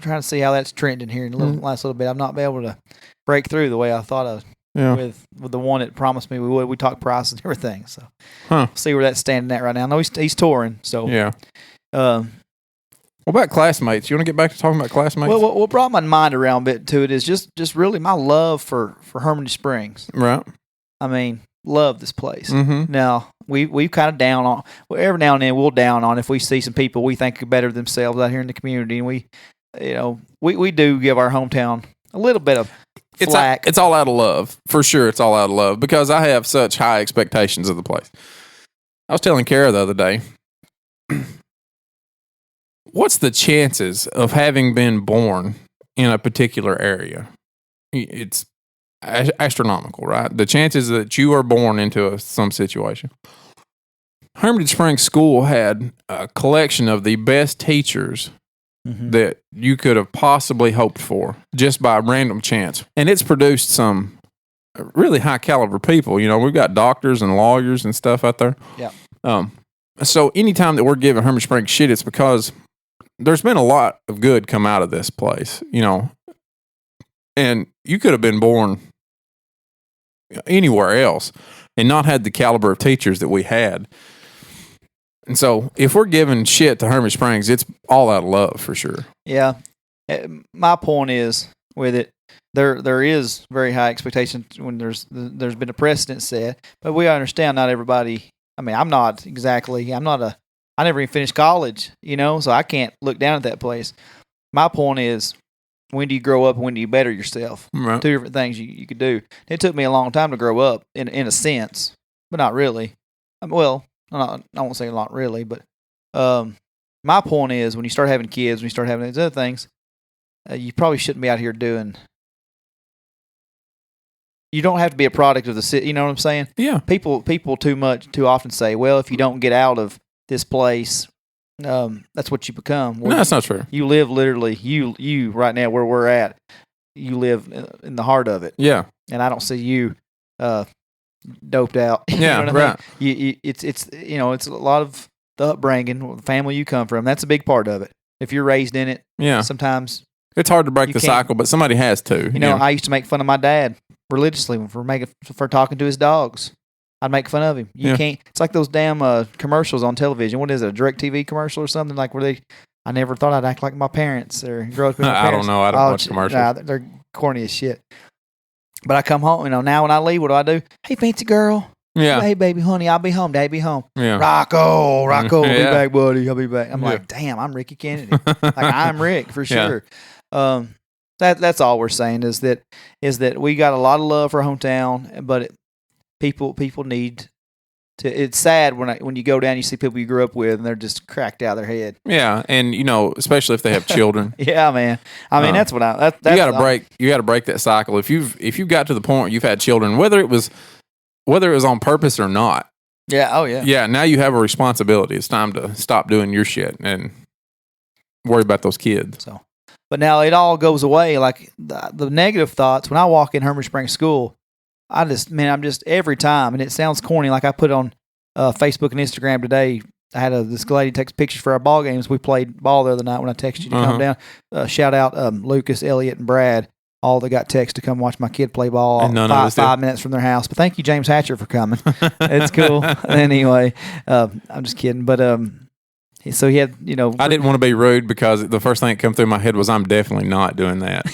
trying to see how that's trending here in the last little bit. I've not been able to break through the way I thought I with the one that promised me we would. We talked price and everything, so see where that's standing at right now. I know he's touring, so yeah. What about classmates? You want to get back to talking about classmates? Well, what brought my mind around a bit to it is just really my love for Hermitage Springs. Right. I mean, love this place. Mm-hmm. Now, we kind of down on, every now and then we'll down on if we see some people we think are better themselves out here in the community, and we do give our hometown a little bit of flack. It's all out of love. For sure, it's all out of love because I have such high expectations of the place. I was telling Kara the other day, what's the chances of having been born in a particular area? It's astronomical, right? The chances that you are born into some situation. Hermitage Springs School had a collection of the best teachers that you could have possibly hoped for just by random chance. And it's produced some really high caliber people. We've got doctors and lawyers and stuff out there. Yeah. So anytime that we're giving Hermitage Springs shit, it's because there's been a lot of good come out of this place, and you could have been born anywhere else and not had the caliber of teachers that we had. And so if we're giving shit to Hermitage Springs, it's all out of love for sure. Yeah. My point is with it, there is very high expectations when there's been a precedent set, but we understand not everybody. I mean, I never even finished college, so I can't look down at that place. My point is, when do you grow up and when do you better yourself? Right. Two different things you could do. It took me a long time to grow up, in a sense, but not really. I won't say not really, but my point is, when you start having kids, when you start having these other things, you probably shouldn't be out here doing. You don't have to be a product of the city. You know what I'm saying? Yeah. People too often say, well, if you don't get out of this place, that's what you become. No, that's not true. You live literally, you right now where we're at, you live in the heart of it. Yeah. And I don't see you doped out. Yeah, right. It's a lot of the upbringing, the family you come from. That's a big part of it. If you're raised in it, sometimes it's hard to break the cycle, but somebody has to. I used to make fun of my dad religiously for talking to his dogs. I'd make fun of him. You can't. It's like those damn commercials on television. What is it? A DirecTV commercial or something like where I never thought I'd act like my parents or grow up with my parents. I don't know. I don't watch commercials. Nah, they're corny as shit. But I come home. Now when I leave, what do? Hey, fancy girl. Yeah. Hey, baby, honey, I'll be home. Dad, be home. Yeah. Rocco, I'll be back, buddy. I'll be back. I'm like, damn, I'm Ricky Kennedy. Like I'm Rick for sure. That's all we're saying is that we got a lot of love for our hometown, but people need It's sad when you go down, you see people you grew up with, and they're just cracked out of their head. Yeah, and especially if they have children. Yeah, man. I mean, that's what that's you got to break. You got to break that cycle. If you've got to the point where you've had children, whether it was on purpose or not. Yeah. Oh, yeah. Yeah. Now you have a responsibility. It's time to stop doing your shit and worry about those kids. So, but now it all goes away. Like the negative thoughts when I walk in Herman Springs School, I'm just every time, and it sounds corny. Like I put on Facebook and Instagram today. I had this lady take pictures for our ball games. We played ball the other night when I texted you to come down. Shout out Lucas, Elliot, and Brad. All that got text to come watch my kid play ball 5 minutes from their house. But thank you, James Hatcher, for coming. It's cool. Anyway, I'm just kidding. But so he had, I didn't want to be rude because the first thing that came through my head was I'm definitely not doing that.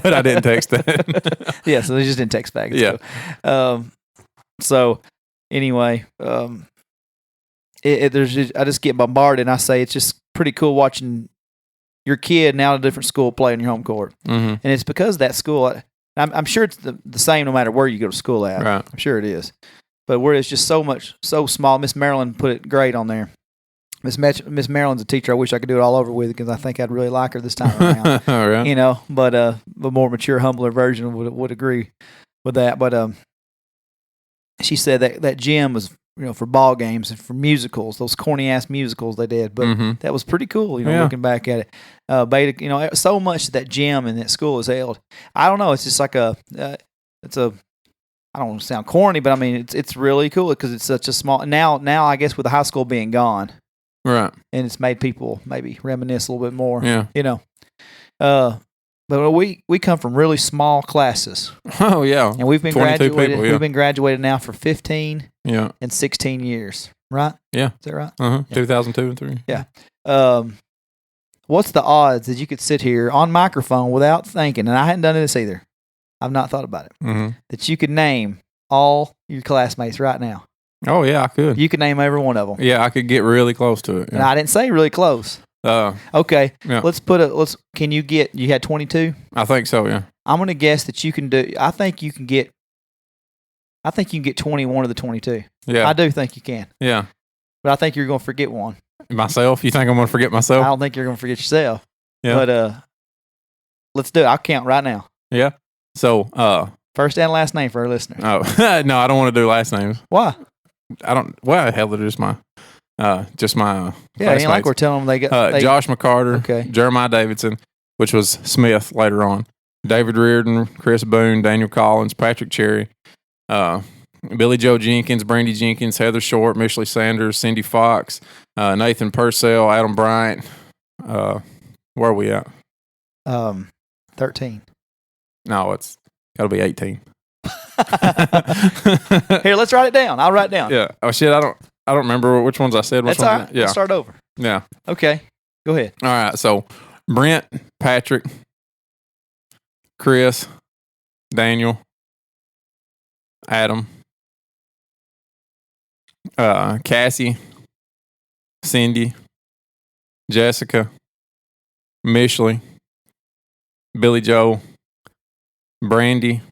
But I didn't text that. Yeah, so they just didn't text back. Yeah. Cool. So anyway, I just get bombarded, and I say it's just pretty cool watching your kid now at a different school play on your home court. Mm-hmm. And it's because that school, I'm sure it's the same no matter where you go to school at. Right. I'm sure it is. But where it's just so small. Miss Marilyn put it great on there. Miss Marilyn's a teacher I wish I could do it all over with because I think I'd really like her this time around. All right. But a more mature, humbler version would agree with that. But she said that gym was for ball games and for musicals, those corny ass musicals they did. But that was pretty cool, looking back at it. Beta, so much that gym and that school is held. I don't know. It's just like I don't want to sound corny, but I mean it's really cool because it's such a small. Now I guess with the high school being gone, right, and it's made people maybe reminisce a little bit more. Yeah, But we come from really small classes. Oh yeah, and we've been graduated. People, yeah. We've been graduated now for 15 and 16 years, right? Yeah, is that right? Yeah. 2002 and 3. Yeah. What's the odds that you could sit here on microphone without thinking? And I hadn't done this either. I've not thought about it. That you could name all your classmates right now. Oh yeah, I could. You could name every one of them. Yeah, I could get really close to it. Yeah. And I didn't say really close. Okay. Yeah. Can you had 22? I think so, yeah. I'm going to guess that you can do, I think you can get 21 of the 22. Yeah. I do think you can. Yeah. But I think you're going to forget one. Myself? You think I'm going to forget myself? I don't think you're going to forget yourself. Yeah. But let's do it. I'll count right now. Yeah. So, first and last name for our listeners. Oh, no, I don't want to do last names. Why? Hell, they're just my yeah, classmates. ain't like we're telling them they got Josh McCarter, okay. Jeremiah Davidson, which was Smith later on, David Reardon, Chris Boone, Daniel Collins, Patrick Cherry, Billy Joe Jenkins, Brandy Jenkins, Heather Short, Mishley Sanders, Cindy Fox, Nathan Purcell, Adam Bryant. Where are we at? 13. No, it's got to be 18. Here, let's write it down. I'll write it down. Yeah. Oh shit, I don't remember which ones I said. That's all right. Yeah. Let's start over. Yeah. Okay. Go ahead. All right. So Brent, Patrick, Chris, Daniel, Adam, Cassie, Cindy, Jessica, Mishley, Billy Joe, Brandy.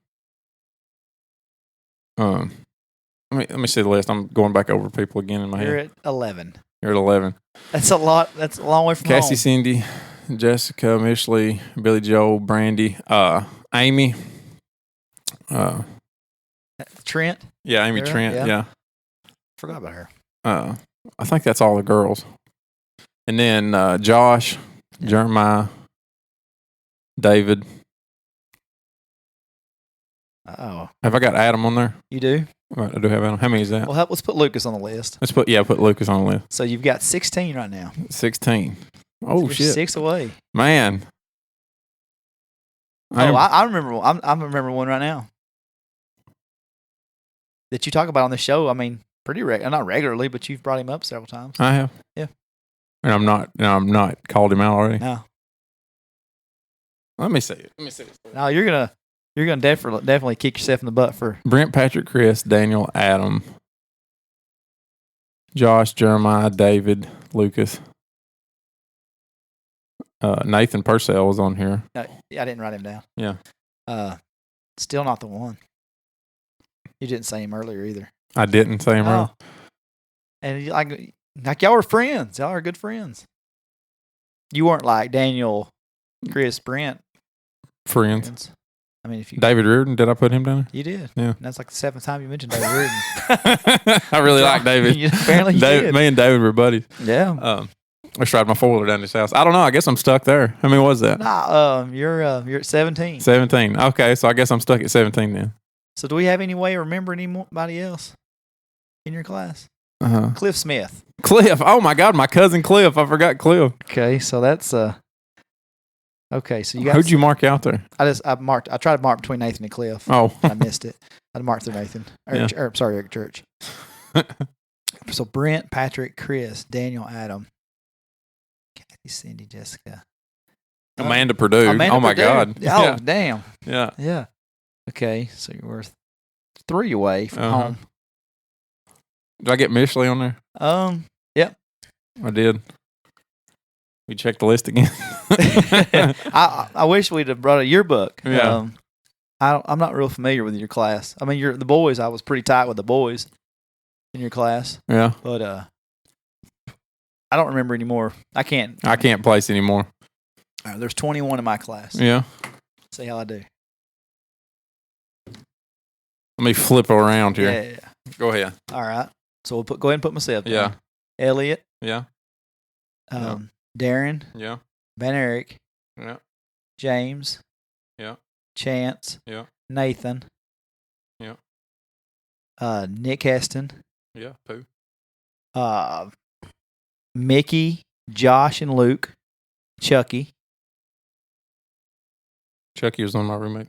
Let me see the list. I'm going back over people again in my head. You're at 11. You're at 11. That's a lot. That's a long way from Cassie, home. Cindy, Jessica, Mishley, Billy Joe, Brandy, Amy. Trent. Yeah, Amy Sarah? Trent. Yeah. Forgot about her. I think that's all the girls. And then Josh, Jeremiah, David. Oh, Have I got Adam on there? you do? Right, I do have Adam. How many is that? Well, let's put Lucas on the list. Put Lucas on the list. So you've got 16 right now. 16. Oh, You're shit. 6 away. Man. I remember. I remember one right now that you talk about on the show. I mean, pretty not regularly, but you've brought him up several times. I have. Yeah. And I'm not called him out already. No. Let me see it. No, you're gonna definitely kick yourself in the butt for Brent, Patrick, Chris, Daniel, Adam, Josh, Jeremiah, David, Lucas. Nathan Purcell was on here. No, I didn't write him down. Yeah. Still not the one. You didn't say him earlier either. I didn't say him earlier. And like y'all were friends. Y'all are good friends. You weren't like Daniel, Chris, Brent Friends. I mean, if you David Reardon, did I put him down you did. Yeah. And that's like the 7th time you mentioned David Reardon. there? I really like David. Apparently you did. Me and David were buddies. Yeah. I just ride my 4-wheeler down to his house. I don't know. I guess I'm stuck there. How many was that? Nah, you're at 17. 17. Okay, so I guess I'm stuck at 17 then. So do we have any way of remembering anybody else in your class? Uh-huh. Cliff Smith. Cliff. Oh my God, my cousin Cliff. I forgot Cliff. Okay, so that's okay. So you got Who'd you mark out there? I tried to mark between Nathan and Cliff. Oh, I missed it. I marked through Nathan. Eric Church. So Brent, Patrick, Chris, Daniel, Adam, Kathy, Cindy, Jessica, Amanda Purdue. Amanda oh my Purdue. God. Oh Yeah. damn. Yeah. Yeah. Okay, so you're worth 3 away from Uh-huh. home. Did I get Mishley on there? Yep. I did. We checked the list again. I wish we'd have brought a yearbook. Yeah. I'm not real familiar with your class. I mean, the boys. I was pretty tight with the boys in your class, Yeah. but I don't remember anymore. I can't place anymore. There's 21 in my class. Yeah. See how I do. Let me flip around here. Yeah. Go ahead. All right. So go ahead and put myself down. Yeah. Elliot. Yeah. Darren. Yeah. Van Eric. Yeah. James. Yeah. Chance. Yeah. Nathan. Yeah. Nick Heston. Yeah. Pooh. Mickey, Josh, and Luke. Chucky. Chucky was on my roommate.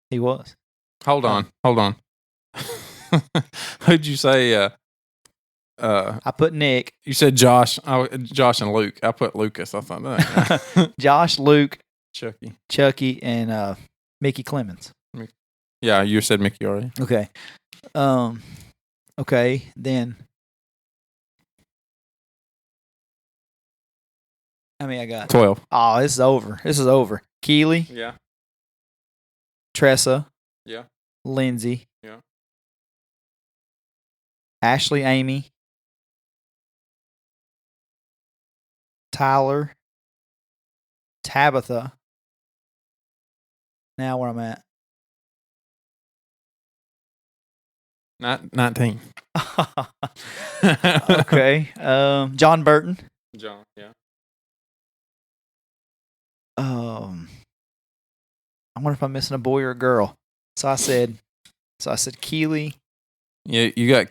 He was. Hold on. Who'd you say? I put Nick. You said Josh. Josh and Luke. I put Lucas. I thought that. Josh, Luke, Chucky, and Mickey Clemens. Yeah, you said Mickey already. Okay. Okay, then. How many I got? 12. Oh, this is over. Keely, Yeah. Tressa, Yeah. Lindsay, Yeah. Ashley, Amy, Tyler, Tabitha. Now where I'm at. 19. Okay. John Burton. John. Yeah. I wonder if I'm missing a boy or a girl. So I said Keely. Yeah, you got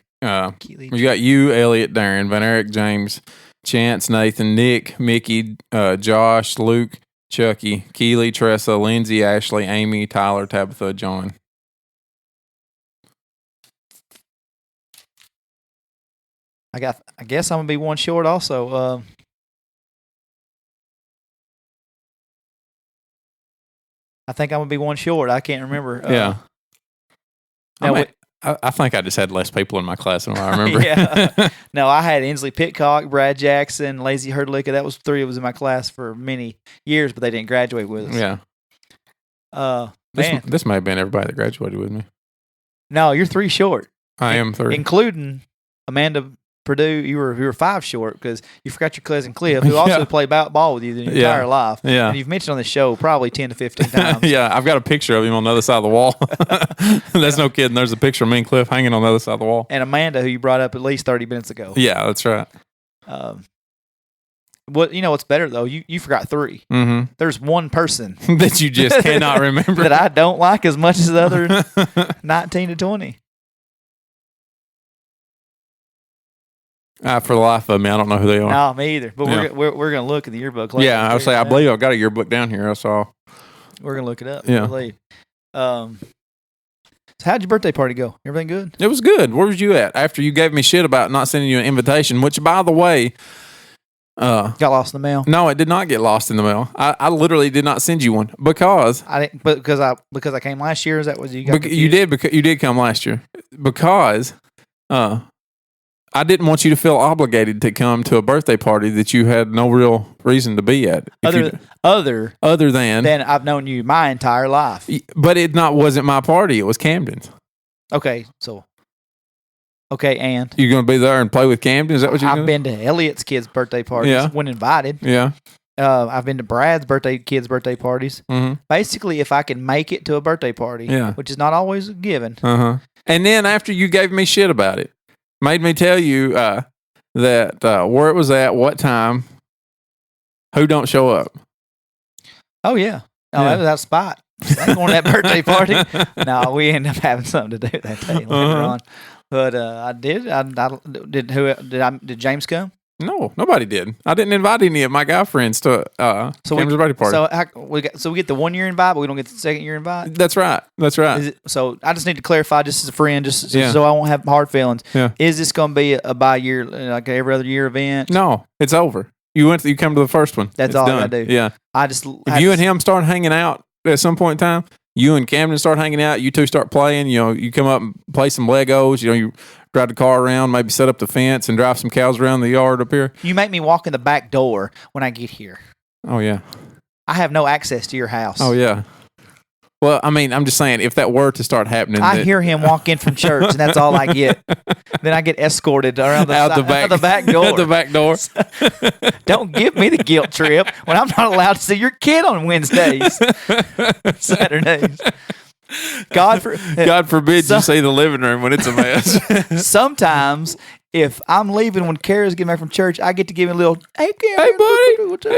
Keely. you got you, Elliot, Darren, Van Eric, James, Chance, Nathan, Nick, Mickey, Josh, Luke, Chucky, Keely, Tressa, Lindsay, Ashley, Amy, Tyler, Tabitha, John. I guess I'm gonna be one short also. I think I'm gonna be one short. I can't remember. Yeah. Now, I think I just had less people in my class than I remember. Yeah. No, I had Inslee Pitcock, Brad Jackson, Lazy Herdlicka. That was 3 of us in my class for many years, but they didn't graduate with us. Yeah. Man. This may have been everybody that graduated with me. No, you're 3 short. I am 3. Including Amanda Purdue. You were 5 short because you forgot your cousin Cliff, who also played ball with you the entire life. Yeah. And you've mentioned on this show probably 10 to 15 times. Yeah, I've got a picture of him on the other side of the wall. That's no kidding. There's a picture of me and Cliff hanging on the other side of the wall. And Amanda, who you brought up at least 30 minutes ago. Yeah, that's right. What's better though? You forgot 3. Mm-hmm. There's one person that you just cannot remember that I don't like as much as the other 19 to 20. For the life of me, I don't know who they are. No, me either. But we're going to look at the yearbook later. Yeah, I believe I've got a yearbook down here. I saw. We're going to look it up. Yeah. I believe. So how'd your birthday party go? Everything good? It was good. Where was you at after you gave me shit about not sending you an invitation? Which, by the way, got lost in the mail. No, it did not get lost in the mail. I literally did not send you one because I didn't. But because I came last year. Is that what you got? You did because you did come last year because I didn't want you to feel obligated to come to a birthday party that you had no real reason to be at. Other than I've known you my entire life. But it wasn't my party. It was Camden's. Okay, so Okay, and You going to be there and play with Camden? Is that what you're I've going been to Elliot's kids' birthday parties Yeah. when invited. Yeah. I've been to Brad's kids' birthday parties. Mm-hmm. Basically, if I can make it to a birthday party, Yeah. which is not always a given. Uh-huh. And then after you gave me shit about it, made me tell you that where it was at, what time, who don't show up. Oh yeah, no, Yeah. that was that spot. I ain't going to that birthday party. No, we ended up having something to do that day later on. But I did. Did James come? No, nobody did. I didn't invite any of my guy friends to Camden's birthday party. So we get the 1 year invite, but we don't get the 2nd year invite. That's right. So I just need to clarify, just as a friend, just Yeah. so I won't have hard feelings. Yeah. Is this going to be a bi-year, like every other year event? No, it's over. You come to the first one. That's It's all I done. gotta do. Yeah. If you and him start hanging out at some point in time, you and Camden start hanging out, you two start playing, you come up and play some Legos, you drive the car around, maybe set up the fence and drive some cows around the yard up here. You make me walk in the back door when I get here. Oh, yeah. I have no access to your house. Oh, yeah. Well, I mean, I'm just saying, if that were to start happening. I hear him walk in from church, and that's all I get. Then I get escorted around out the back door. Out the back door. Don't give me the guilt trip when I'm not allowed to see your kid on Wednesdays, Saturdays. God forbid you see the living room when it's a mess. Sometimes, if I'm leaving when Kara's getting back from church, I get to give him a little, hey, Kara. Hey,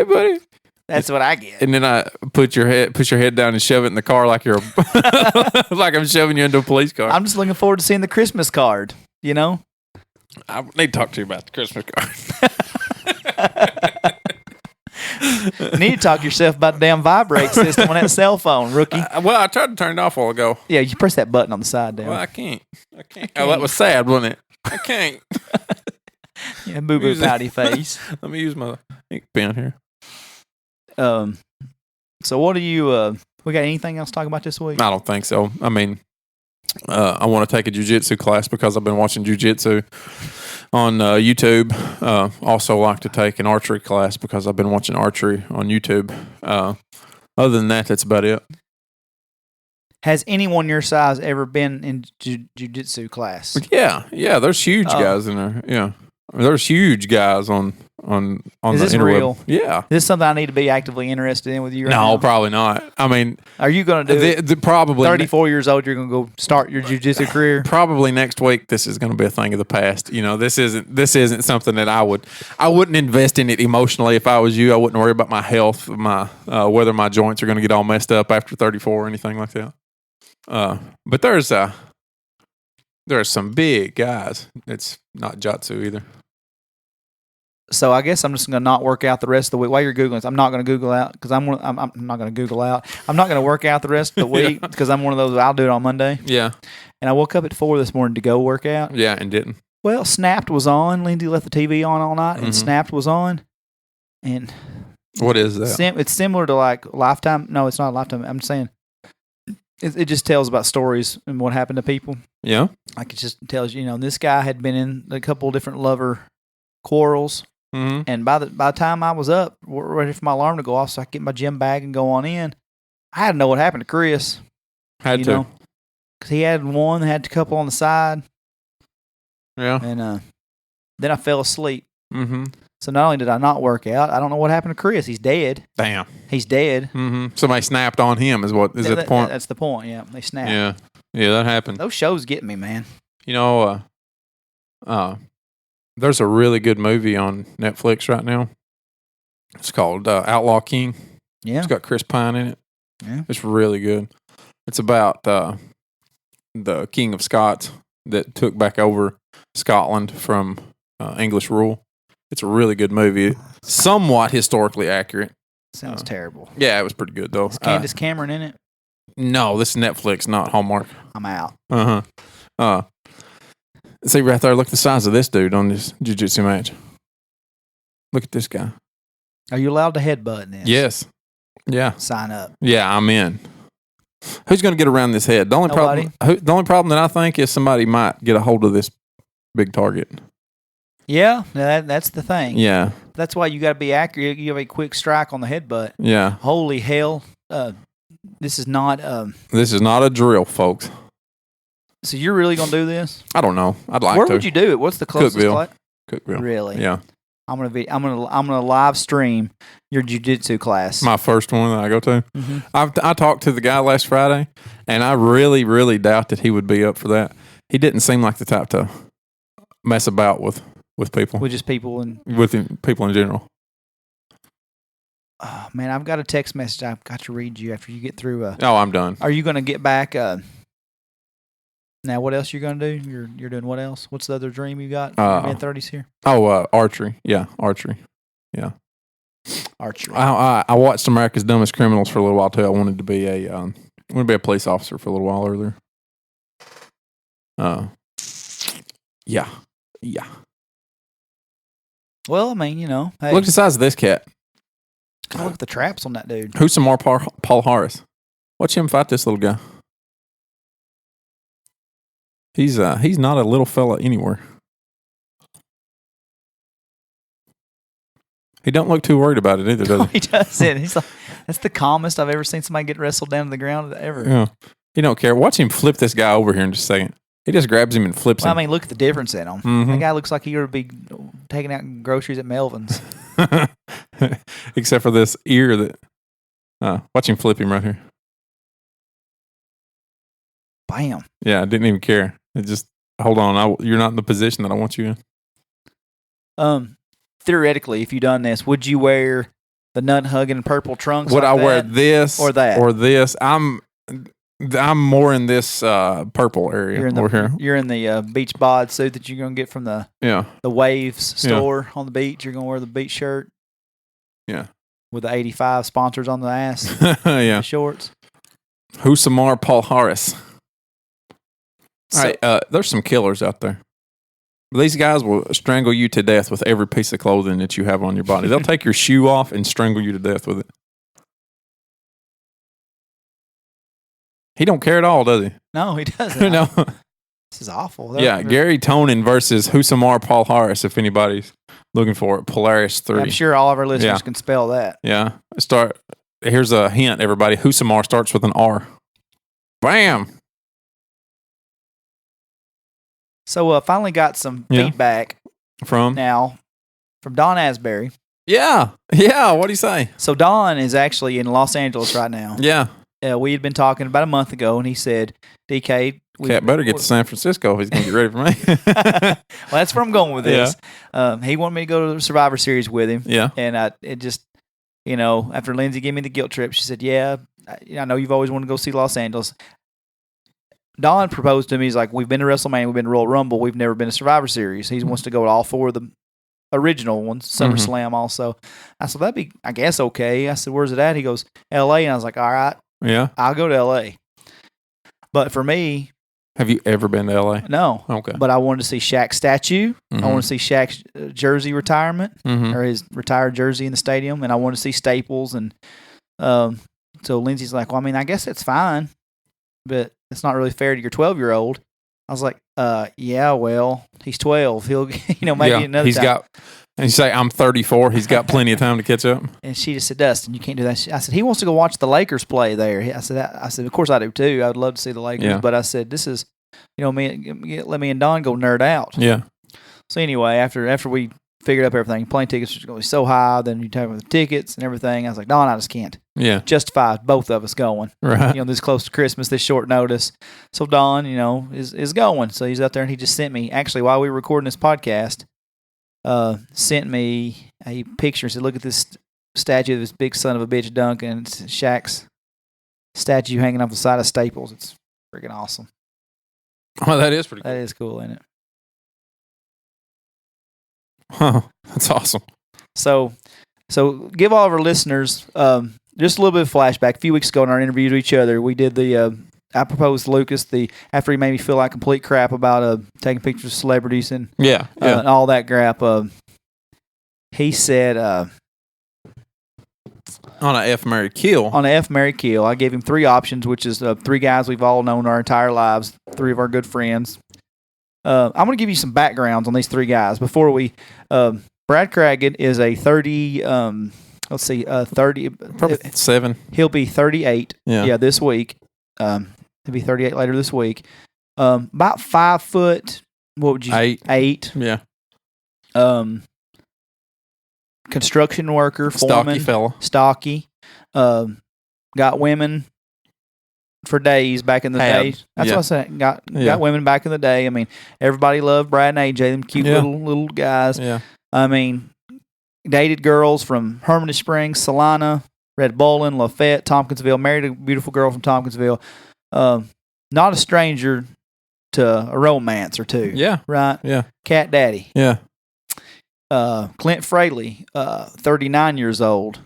buddy. That's what I get. And then I push your head down and shove it in the car like like I'm shoving you into a police car. I'm just looking forward to seeing the Christmas card, you know? I need to talk to you about the Christmas card. You need to talk to yourself about the damn vibrate system on that cell phone, rookie. I tried to turn it off a while ago. Yeah, you press that button on the side down. Well, I can't. Oh, that was sad, wasn't it? I can't. Yeah, boo-boo pouty face. Let me use my ink pen here. So what do you, we got anything else to talk about this week? I don't think so. I mean, I want to take a jiu-jitsu class because I've been watching jiu-jitsu on YouTube. Also like to take an archery class because I've been watching archery on YouTube. Other than that, that's about it. Has anyone your size ever been in jiu-jitsu class? Yeah. There's huge guys in there. Yeah, there's huge guys on Is the this interweb. real? Yeah. Is this something I need to be actively interested in with you right now? No, probably not. I mean, are you going to do it? Probably 34 years old, you're going to go start your jiu-jitsu career? Probably next week. This is going to be a thing of the past. This isn't something that I wouldn't invest in it emotionally if I was you. I wouldn't worry about my health, my whether my joints are going to get all messed up after 34 or anything like that. But there's some big guys. It's not Jatsu either. So I guess I'm just going to not work out the rest of the week. While you're Googling, I'm not going to Google out because I'm not going to Google out. I'm not going to work out the rest of the week because I'm one of those, I'll do it on Monday. Yeah. And I woke up at 4 this morning to go work out. Yeah, and didn't. Well, Snapped was on. Lindsay left the TV on all night, and Snapped was on. And what is that? It's similar to like Lifetime. No, it's not Lifetime. I'm saying it just tells about stories and what happened to people. Yeah. Like it just tells you, this guy had been in a couple of different lover quarrels. Mm-hmm. And by the time I was up, ready for my alarm to go off so I could get my gym bag and go on in, I had to know what happened to Chris. Had to. Because he had one, had a couple on the side. Yeah. And then I fell asleep. Mm-hmm. So not only did I not work out, I don't know what happened to Chris. He's dead. Damn. He's dead. Mm-hmm. Somebody snapped on him is that the point? That's the point, yeah. They snapped. Yeah. Yeah, that happened. Those shows get me, man. There's a really good movie on Netflix right now. It's called Outlaw King. Yeah. It's got Chris Pine in it. Yeah. It's really good. It's about the King of Scots that took back over Scotland from English rule. It's a really good movie. Somewhat historically accurate. Sounds terrible. Yeah, it was pretty good, though. Is Candace Cameron in it? No, this is Netflix, not Hallmark. I'm out. Uh-huh. See right there, look at the size of this dude on this jiu-jitsu match. Look at this guy. Are you allowed to headbutt in this? Yes. Yeah. Sign up. Yeah, I'm in. Who's going to get around this head? The only problem that I think is somebody might get a hold of this big target. Yeah, that's the thing. Yeah. That's why you got to be accurate. You have a quick strike on the headbutt. Yeah. Holy hell. This is not... This is not a drill, folks. So you're really gonna do this? I don't know. I'd like Where to. would you do it? What's the closest? Cookville. Cookville. Really? Yeah. I'm gonna live stream your jiu-jitsu class. My first one that I go to. Mm-hmm. I talked to the guy last Friday, and I really, really doubt that he would be up for that. He didn't seem like the type to mess about with people. With just people and People in general. oh, man, I've got a text message I've got to read you after you get through. Oh, I'm done. Are you gonna get back? Now, what else you're gonna do? You're doing what else? What's the other dream you got? Mid-30s here. Oh, archery. Yeah, archery. Yeah. Archery. I watched America's Dumbest Criminals for a little while too. I wanted to be a police officer for a little while earlier. Yeah. Well, I mean, hey, Look at the size of this cat. look at the traps on that dude. Who's some more Paul Harris? Watch him fight this little guy. He's not a little fella anywhere. He don't look too worried about it either, does No, he? he doesn't. He's like, that's the calmest I've ever seen somebody get wrestled down to the ground ever. Yeah. He don't care. Watch him flip this guy over here in just a second. He just grabs him and flips Well, him. I mean, look at the difference in him. Mhm. That guy looks like he would be taking out groceries at Melvin's. Except for this ear that. Watch him flip him right here. Bam. Yeah, I didn't even care. It just hold on. You're not in the position that I want you in. Theoretically, if you done this, would you wear the nut hugging purple trunks? Would like I wear that? this or that? or this? I'm more in this purple area over here. You're in the beach bod suit that you're gonna get from the Waves store on the beach. You're gonna wear the beach shirt. Yeah. With the 85 sponsors on the ass. Yeah. The shorts. Who's some more Paul Harris? All So- right, there's some killers out there. These guys will strangle you to death with every piece of clothing that you have on your body. They'll take your shoe off and strangle you to death with it. He don't care at all, does he? No, he doesn't. No. This is awful. Yeah, Gary Tonin versus Husamar Paul Harris, if anybody's looking for it. Polaris 3. I'm sure all of our listeners Yeah. can spell that. Yeah. Here's a hint, everybody. Husamar starts with an R. Bam! So finally got some Yeah. feedback From? now from Don Asberry. Yeah. Yeah. What'd he say? So Don is actually in Los Angeles right now. Yeah. We had been talking about a month ago, and he said, DK, Cat better get to San Francisco if he's going to get ready for me. well, that's where I'm going with this. He wanted me to go to the Survivor Series with him. Yeah. And it just, after Lindsay gave me the guilt trip, she said, yeah, I know you've always wanted to go see Los Angeles. Don proposed to me, he's like, we've been to WrestleMania, we've been to Royal Rumble, we've never been to Survivor Series. He wants to go to all 4 of the original ones, SummerSlam also. I said, that'd be, I guess, okay. I said, where's it at? He goes, L.A. And I was like, all right, Yeah. I'll go to L.A. But for me, Have you ever been to LA? no. Okay. But I wanted to see Shaq's statue. Mhm. I want to see Shaq's jersey retirement, Mhm. or his retired jersey in the stadium. And I want to see Staples. And so Lindsay's like, well, I mean, I guess that's fine, but it's not really fair to your 12-year-old. I was like, yeah, well, he's 12. He'll, maybe another He's time. got, and you say, I'm 34. He's got plenty of time to catch up. And she just said, Dustin, you can't do that. I said, he wants to go watch the Lakers play there. I said, of course I do too. I would love to see the Lakers. Yeah. But I said, this is, let me and Don go nerd out. Yeah. So anyway, after we figured up everything, plane tickets were going to be so high, then you talk about the tickets and everything. I was like, Don, I just can't Yeah. justify both of us going. Right. This close to Christmas, this short notice. So Don, is going. So he's out there, and he just sent me, actually, while we were recording this podcast, sent me a picture and said, look at this statue of this big son of a bitch Duncan. It's Shaq's statue hanging off the side of Staples. It's freaking awesome. Oh, that is pretty cool. That is cool, isn't it? Huh. That's awesome. So give all of our listeners just a little bit of flashback. A few weeks ago in our interview to each other, we did I proposed to Lucas after he made me feel like complete crap about taking pictures of celebrities and Yeah. Yeah. and all that crap. He said On a F, Mary, kill. on a F, Marry, Kill, I gave him 3 options, which is 3 guys we've all known our entire lives, 3 of our good friends. I'm going to give you some backgrounds on these 3 guys before we. Brad Craggett is a 30. 30. Probably 7. He'll be 38. Yeah. This week. He'll be 38 later this week. About 5 foot. What would you? 8. Yeah. Construction worker, Stocky foreman, fella. stocky. Got women for days back in the day. That's what I said. Got women back in the day. I mean, everybody loved Brad and AJ, them cute little guys. Yeah. I mean, dated girls from Hermitage Springs, Salina, Red Bowling, Lafayette, Tompkinsville. Married a beautiful girl from Tompkinsville. Not a stranger to a romance or two. Yeah. Right? Yeah. Cat Daddy. Yeah. Clint Fraley, 39 years old.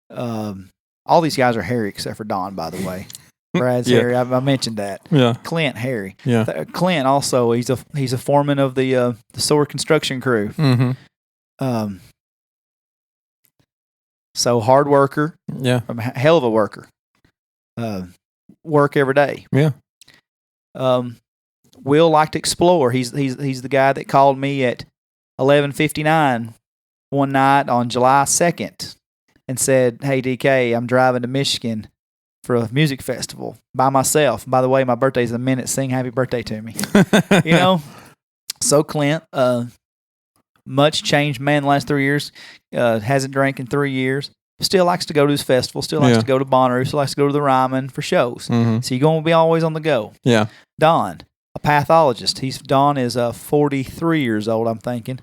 All these guys are hairy except for Don, by the way. Brad's hairy. I mentioned that. Yeah. Clint hairy. Yeah. Clint also, he's a foreman of the Sword construction crew. Mm-hmm. So hard worker. Yeah. A hell of a worker. Work every day. Yeah. Will like to explore. He's the guy that called me at 11:59 one night on July 2nd and said, "Hey DK, I'm driving to Michigan for a music festival by myself. By the way, my birthday's in a minute. Sing happy birthday to me." You know. So Clint, much changed man the last 3 years. Hasn't drank in 3 years. Still likes to go to his festival. Still likes to go to Bonnaroo. Still likes to go to the Ryman for shows. Mm-hmm. So you're going to be always on the go. Yeah. Don, a pathologist. Don is 43 years old, I'm thinking.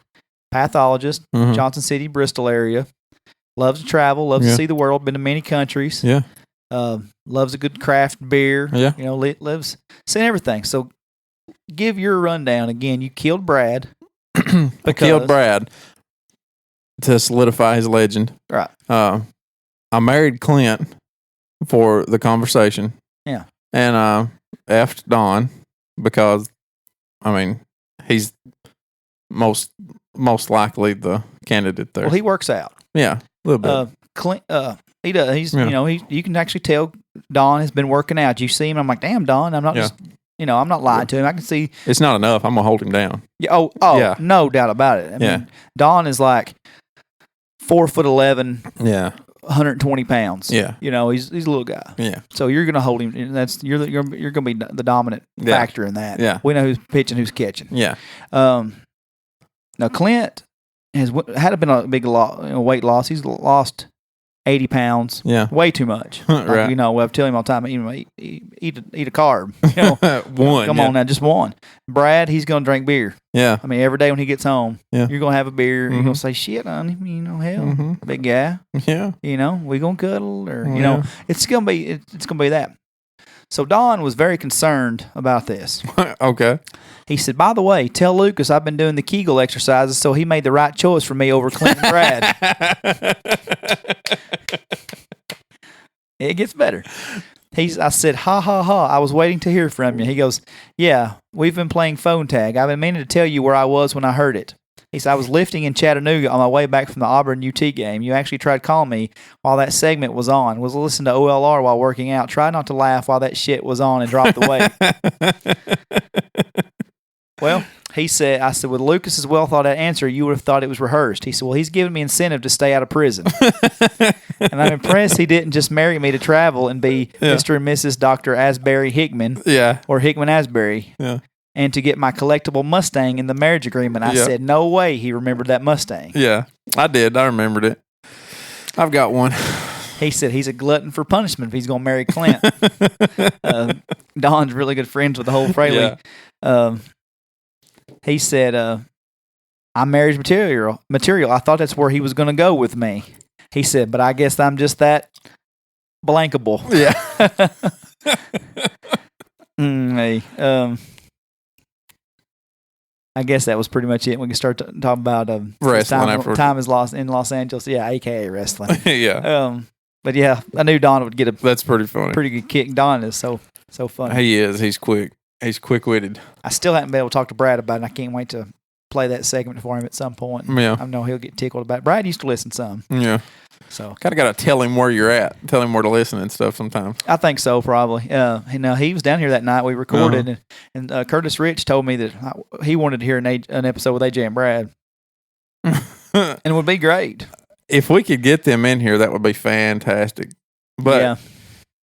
Pathologist, Johnson City, Bristol area. Loves to travel. Loves to see the world. Been to many countries. Yeah. Loves a good craft beer. Yeah. You know, lives seeing everything. So give your rundown again. You killed Brad. I killed Brad to solidify his legend. Right. I married Clint for the conversation. Yeah. And effed Don because, I mean, he's most likely the candidate there. Well, he works out. Yeah, a little bit. Clint, he does. He's you can actually tell Don has been working out. You see him. I'm like, damn, Don. I'm not just. I'm not lying to him. I can see. It's not enough. I'm going to hold him down. Yeah. Yeah. No doubt about it. I mean, Don is like 4'11". Yeah. 120 pounds. Yeah. He's a little guy. Yeah. So you're going to hold him. And you're going to be the dominant factor in that. Yeah. We know who's pitching, who's catching. Yeah. Now Clint has had been a big weight loss. He's lost 80 pounds. Yeah. Way too much. Right. I've tell him all the time, eat a carb. One. Come on now, just one. Brad, he's going to drink beer. Yeah. I mean, every day when he gets home, you're going to have a beer. You're going to say, shit, honey, hell, big guy. Yeah. We going to cuddle or, it's going to be that. So Don was very concerned about this. Okay. He said, by the way, tell Lucas I've been doing the Kegel exercises, so he made the right choice for me over Clint and Brad. It gets better. I said, ha, ha, ha, I was waiting to hear from you. He goes, yeah, we've been playing phone tag. I've been meaning to tell you where I was when I heard it. He said, I was lifting in Chattanooga on my way back from the Auburn UT game. You actually tried calling me while that segment was on. Was listening to OLR while working out. Try not to laugh while that shit was on and drop the weight. Well, I said, with Lucas's well thought out answer, you would have thought it was rehearsed. He said, well, he's giving me incentive to stay out of prison. And I'm impressed he didn't just marry me to travel and be Mr. and Mrs. Dr. Asberry Hickman. Yeah. Or Hickman Asberry. Yeah. And to get my collectible Mustang in the marriage agreement. I said, no way he remembered that Mustang. Yeah, I did. I remembered it. I've got one. He said he's a glutton for punishment if he's going to marry Clint. Don's really good friends with the whole Fraley. Yeah. He said, I'm marriage material. I thought that's where he was going to go with me. He said, but I guess I'm just that blankable. Yeah. I guess that was pretty much it. We can start talking about wrestling. Time is lost in Los Angeles. Yeah, a.k.a. wrestling. Yeah. But yeah, I knew Don would get That's pretty funny. Pretty good kick. Don is so funny. He is. He's quick. He's quick-witted. I still haven't been able to talk to Brad about it. I can't wait to play that segment for him at some point. Yeah. I know he'll get tickled about it. Brad used to listen some. Yeah. So kind of got to tell him where you're at. Tell him where to listen and stuff sometimes. I think so, probably. He was down here that night we recorded, and Curtis Rich told me that he wanted to hear an episode with AJ and Brad. And it would be great. If we could get them in here, that would be fantastic. But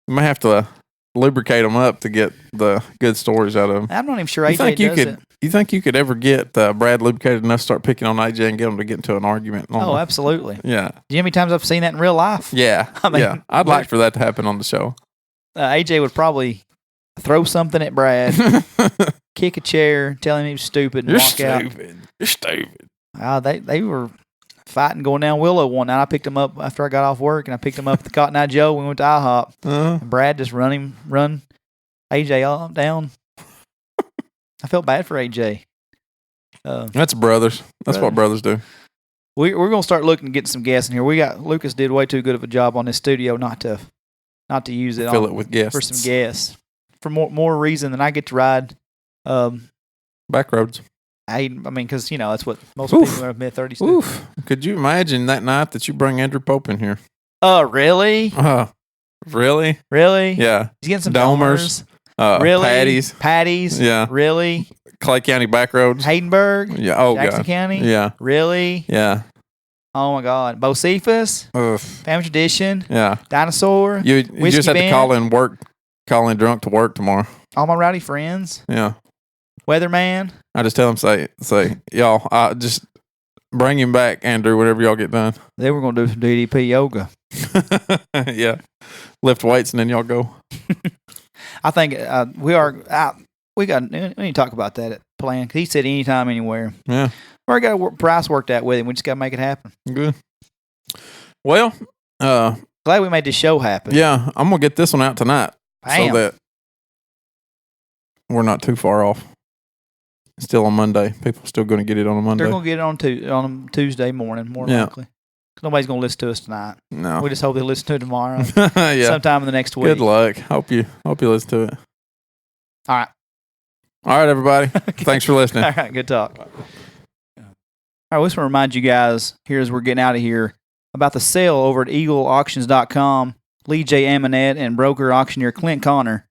we may have to lubricate them up to get the good stories out of them. I'm not even sure AJ does it. You think you could ever get Brad lubricated enough to start picking on AJ and get him to get into an argument? Oh, absolutely. Yeah. Do you know how many times I've seen that in real life? Yeah. I mean, yeah. I'd like for that to happen on the show. AJ would probably throw something at Brad, kick a chair, tell him he was stupid, and walk out. You're stupid. They were fighting going down Willow one night. I picked him up after I got off work, and I picked him up at the Cotton Eye Joe. We went to IHOP. And Brad just run AJ all down. I felt bad for AJ. That's brothers. That's what brothers do. We're gonna start looking to get some gas in here. Lucas did way too good of a job on this studio not to use it. Fill it with gas for some gas for more reason than I get to ride. Back roads. I mean, because that's what most people are mid-30s do. Oof. Could you imagine that night that you bring Andrew Pope in here? Really? Really? Really? Yeah. He's getting some Domers. Really? Patties. Yeah. Really? Clay County back roads. Haydenburg? Yeah. Oh, Jackson God. County? Yeah. Really? Yeah. Oh, my God. Bocephus? Family Tradition? Yeah. Dinosaur? You just have to call in drunk to work tomorrow. All my rowdy friends? Yeah. Weatherman? I just tell them, say, y'all, just bring him back, Andrew, whenever y'all get done. They were going to do some DDP yoga. Yeah. Lift weights and then y'all go. I think we are out. We need to talk about that plan. He said anytime, anywhere. Yeah. We already got a price worked out with him. We just got to make it happen. Good. Well, glad we made this show happen. Yeah. I'm going to get this one out tonight. Bam. So that we're not too far off. Still on Monday. People are still going to get it on a Monday. They're going to get it on Tuesday morning, more likely. Nobody's going to listen to us tonight. No. We just hope they listen to it tomorrow. Yeah. Sometime in the next week. Good luck. Hope you listen to it. All right. All right, everybody. Thanks for listening. All right. Good talk. All right. We just want to remind you guys here as we're getting out of here about the sale over at eagleauctions.com. Lee J. Amonette and broker auctioneer Clint Connor.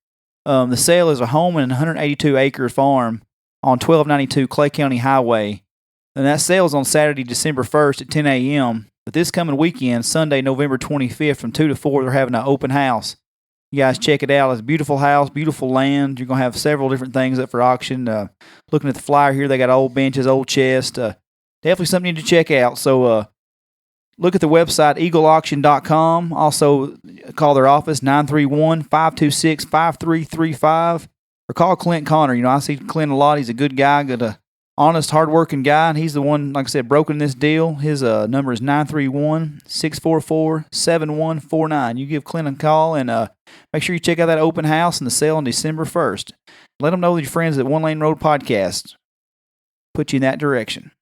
The sale is a home and 182-acre farm on 1292 Clay County Highway. And that sale is on Saturday, December 1st at 10 a.m. But this coming weekend, Sunday, November 25th from 2 to 4, they're having an open house. You guys check it out. It's a beautiful house, beautiful land. You're going to have several different things up for auction. Looking at the flyer here, they got old benches, old chests. Definitely something you need to check out. So look at the website, eagleauction.com. Also call their office, 931-526-5335. Or call Clint Connor. I see Clint a lot. He's a good guy, honest, hardworking guy, and he's the one, like I said, broken this deal. His number is 931-644-7149. You give Clint a call and make sure you check out that open house and the sale on December 1st. Let them know that your friends at One Lane Road Podcast put you in that direction.